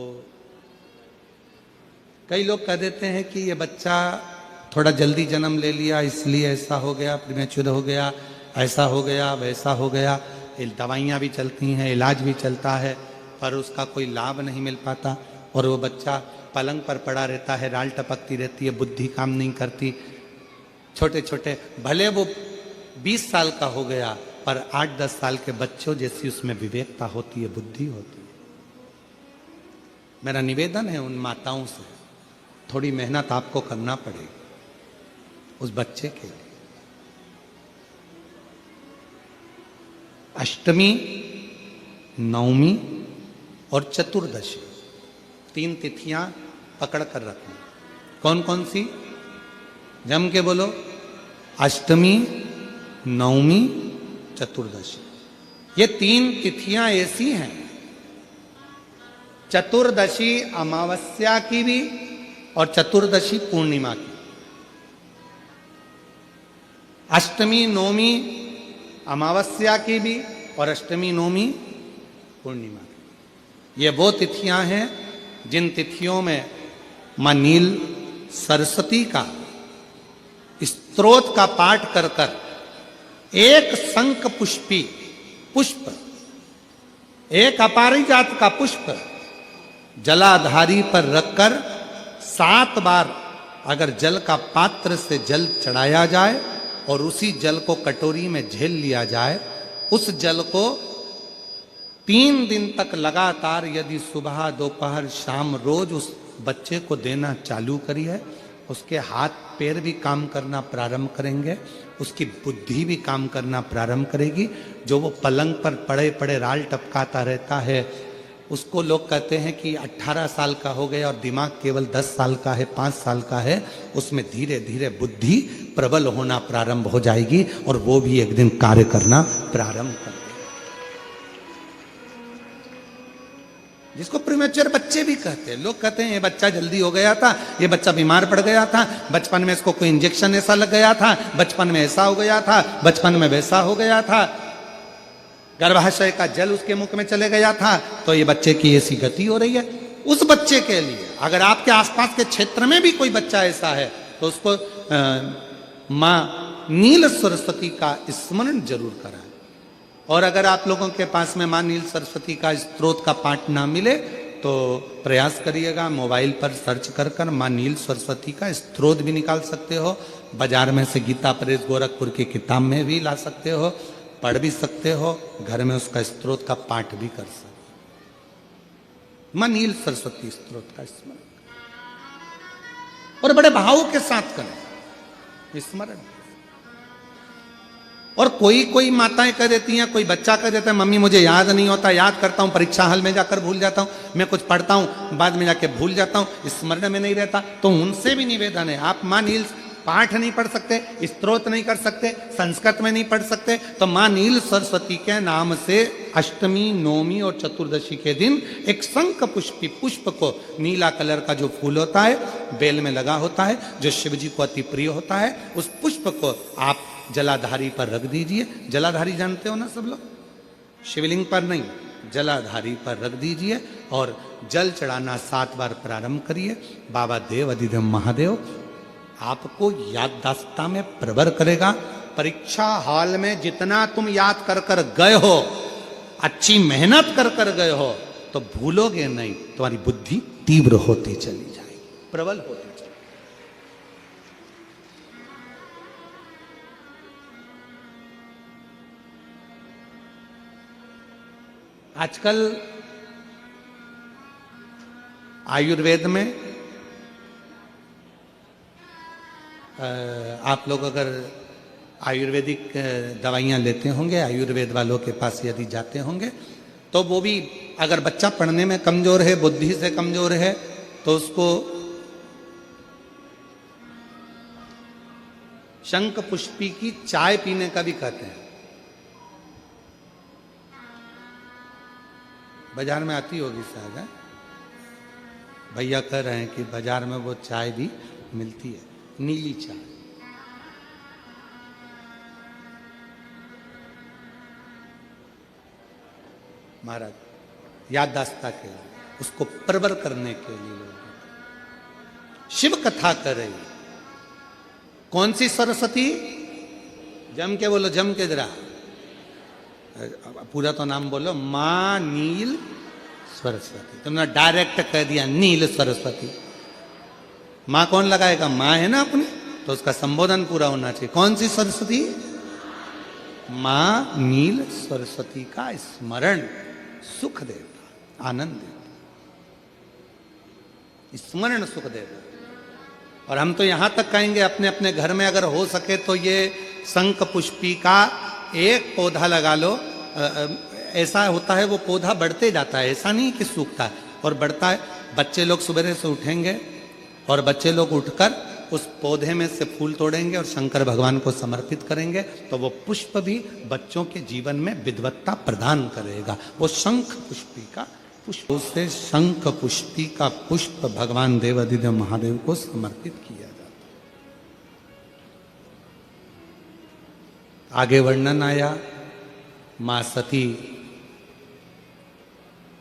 कई लोग कह देते हैं कि ये बच्चा थोड़ा जल्दी जन्म ले लिया इसलिए ऐसा हो गया, प्रीमेच्योर हो गया, ऐसा हो गया, वैसा हो गया। दवाइयाँ भी चलती हैं, इलाज भी चलता है पर उसका कोई लाभ नहीं मिल पाता और वो बच्चा पलंग पर पड़ा रहता है, राल टपकती रहती है, बुद्धि काम नहीं करती। छोटे छोटे भले वो 20 साल का हो गया पर 8-10 साल के बच्चों जैसी उसमें विवेकता होती है, बुद्धि होती है। मेरा निवेदन है उन माताओं से, थोड़ी मेहनत आपको करना पड़ेगी उस बच्चे के लिए। अष्टमी, नवमी और चतुर्दशी 3 तिथियां पकड़ कर रखना। कौन कौन सी? जम के बोलो। अष्टमी, नवमी, चतुर्दशी। ये 3 तिथियां ऐसी हैं, चतुर्दशी अमावस्या की भी और चतुर्दशी पूर्णिमा की। अष्टमी नवमी अमावस्या की भी और अष्टमी नवमी पूर्णिमा की। ये वो तिथियां हैं जिन तिथियों में मां नील सरस्वती का स्तोत्र का पाठ कर कर एक शंख पुष्पी पुष्प, एक अपारिजात का पुष्प जलाधारी पर रखकर 7 बार अगर जल का पात्र से जल चढ़ाया जाए और उसी जल को कटोरी में झेल लिया जाए, उस जल को 3 दिन तक लगातार यदि सुबह दोपहर शाम रोज उस बच्चे को देना चालू करिए, उसके हाथ पैर भी काम करना प्रारंभ करेंगे, उसकी बुद्धि भी काम करना प्रारंभ करेगी। जो वो पलंग पर पड़े पड़े राल टपकाता रहता है, उसको लोग कहते हैं कि 18 साल का हो गया और दिमाग केवल 10 साल का है, 5 साल का है, उसमें धीरे धीरे बुद्धि प्रबल होना प्रारंभ हो जाएगी और वो भी एक दिन कार्य करना प्रारंभ कर देगा। जिसको प्रीमेच्योर बच्चे भी कहते हैं। लोग कहते हैं ये बच्चा जल्दी हो गया था, ये बच्चा बीमार पड़ गया था, बचपन में इसको कोई इंजेक्शन ऐसा लग गया था, बचपन में ऐसा हो गया था, बचपन में वैसा हो गया था, गर्भाशय का जल उसके मुख में चले गया था, तो ये बच्चे की ऐसी गति हो रही है। उस बच्चे के लिए अगर आपके आसपास के क्षेत्र में भी कोई बच्चा ऐसा है तो उसको मां नील सरस्वती का स्मरण जरूर कराएं। और अगर आप लोगों के पास में मां नील सरस्वती का स्तोत्र का पाठ ना मिले तो प्रयास करिएगा, मोबाइल पर सर्च कर कर मां नील सरस्वती का स्तोत्र भी निकाल सकते हो। बाजार में से गीता प्रेस गोरखपुर की किताब में भी ला सकते हो, पढ़ भी सकते हो, घर में उसका स्तोत्र का पाठ भी कर सकते हो। मां नील सरस्वती स्तोत्र का स्मरण और बड़े भाव के साथ करें स्मरण। और कोई कोई माताएं कह देती हैं, कोई बच्चा कह देता है मम्मी मुझे याद नहीं होता, याद करता हूं परीक्षा हॉल में जाकर भूल जाता हूं, मैं कुछ पढ़ता हूं बाद में जाके भूल जाता हूं, स्मरण में नहीं रहता। तो उनसे भी निवेदन है, आप मां नील पाठ नहीं पढ़ सकते, स्तोत्र नहीं कर सकते, संस्कृत में नहीं पढ़ सकते, तो मां नील सरस्वती के नाम से अष्टमी, नवमी और चतुर्दशी के दिन एक शंख पुष्पी पुष्प को, नीला कलर का जो फूल होता है बेल में लगा होता है, जो शिव जी को अति प्रिय होता है, उस पुष्प को आप जलाधारी पर रख दीजिए। जलाधारी जानते हो ना सब लोग? शिवलिंग पर नहीं, जलाधारी पर रख दीजिए और जल चढ़ाना 7 बार प्रारंभ करिए। बाबा देव अधिदेव महादेव आपको याददाश्तता में प्रवर करेगा। परीक्षा हॉल में जितना तुम याद कर कर गए हो, अच्छी मेहनत कर कर गए हो, तो भूलोगे नहीं। तुम्हारी बुद्धि तीव्र होती चली जाएगी, प्रबल होती चली। आजकल आयुर्वेद में आप लोग अगर आयुर्वेदिक दवाइयाँ लेते होंगे, आयुर्वेद वालों के पास यदि जाते होंगे, तो वो भी अगर बच्चा पढ़ने में कमजोर है, बुद्धि से कमजोर है, तो उसको शंख पुष्पी की चाय पीने का भी कहते हैं। बाजार में आती होगी शायद, है? भैया कह रहे हैं कि बाजार में वो चाय भी मिलती है, नीली चाय। महाराज याददाश्ता के लिए, उसको प्रबल करने के लिए लोग शिव कथा कर रही। कौन सी सरस्वती? जम के बोलो, जम के जरा, पूरा तो नाम बोलो। मां नील सरस्वती। तुमने डायरेक्ट कह दिया नील सरस्वती। मां कौन लगाएगा? मां है ना अपनी, तो उसका संबोधन पूरा होना चाहिए। कौन सी सरस्वती? मां नील सरस्वती का स्मरण सुख देता, आनंद देता, स्मरण सुख देता। और हम तो यहां तक कहेंगे अपने अपने घर में अगर हो सके तो ये शंख पुष्पी का एक पौधा लगा लो। ऐसा होता है वो पौधा बढ़ते जाता है, ऐसा नहीं कि सूखता है, और बढ़ता है। बच्चे लोग सुबह से उठेंगे और बच्चे लोग उठकर उस पौधे में से फूल तोड़ेंगे और शंकर भगवान को समर्पित करेंगे, तो वो पुष्प भी बच्चों के जीवन में विद्वत्ता प्रदान करेगा। वो शंख पुष्पी का पुष्प, उससे शंख पुष्पी का पुष्प भगवान देव अधिदेव महादेव को समर्पित किया जाता। आगे वर्णन आया मां सती,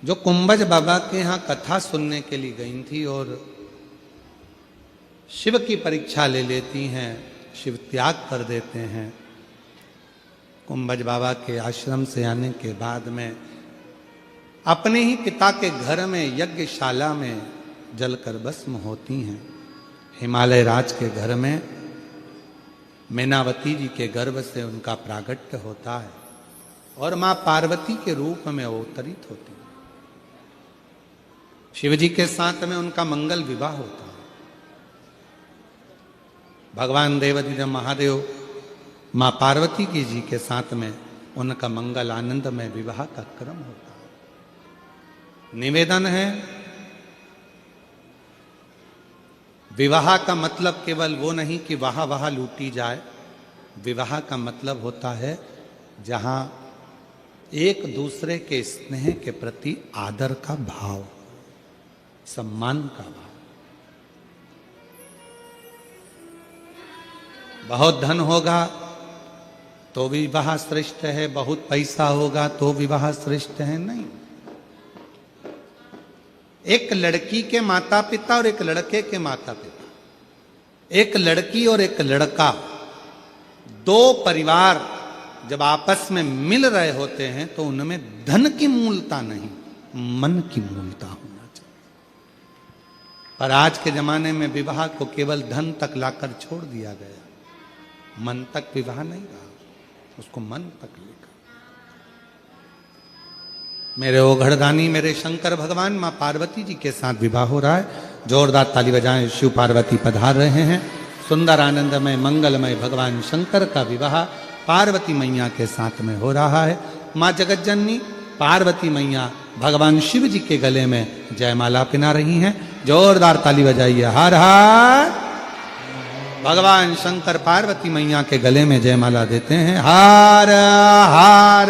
जो कुंभज बाबा के यहाँ कथा सुनने के लिए गई थी और शिव की परीक्षा ले लेती हैं, शिव त्याग कर देते हैं। कुंभज बाबा के आश्रम से आने के बाद में अपने ही पिता के घर में यज्ञशाला में जलकर भस्म होती हैं। हिमालय राज के घर में मैनावती जी के गर्भ से उनका प्रागट्य होता है और मां पार्वती के रूप में अवतरित होती है। शिवजी के साथ में उनका मंगल विवाह होता है। भगवान देवाधिदेव महादेव मां पार्वती की जी के साथ में उनका मंगल आनंद में विवाह का क्रम होता है। निवेदन है, विवाह का मतलब केवल वो नहीं कि वहां वहां लूटी जाए। विवाह का मतलब होता है जहां एक दूसरे के स्नेह के प्रति आदर का भाव, सम्मान का भाव। बहुत धन होगा तो विवाह श्रेष्ठ है, बहुत पैसा होगा तो विवाह श्रेष्ठ है, नहीं। एक लड़की के माता पिता और एक लड़के के माता पिता, एक लड़की और एक लड़का, दो परिवार जब आपस में मिल रहे होते हैं तो उनमें धन की मूलता नहीं, मन की मूलता होना चाहिए। पर आज के जमाने में विवाह को केवल धन तक लाकर छोड़ दिया गया, मन तक विवाह नहीं रहा, उसको मन तक लेकर। मेरे ओघड़दानी मेरे शंकर भगवान मां पार्वती जी के साथ विवाह हो रहा है। जोरदार ताली बजाएं, शिव पार्वती पधार रहे हैं। सुंदर आनंदमय मंगलमय भगवान शंकर का विवाह पार्वती मैया के साथ में हो रहा है। मां जगतजननी पार्वती मैया भगवान शिव जी के गले में जयमाला पहना रही हैं। जोरदार ताली बजाइए, हर हर। भगवान शंकर पार्वती मैया के गले में जयमाला देते हैं, हर हर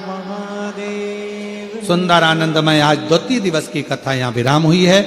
महादेव। सुंदर आनंदमय आज द्वितीय दिवस की कथा यहाँ विराम हुई है।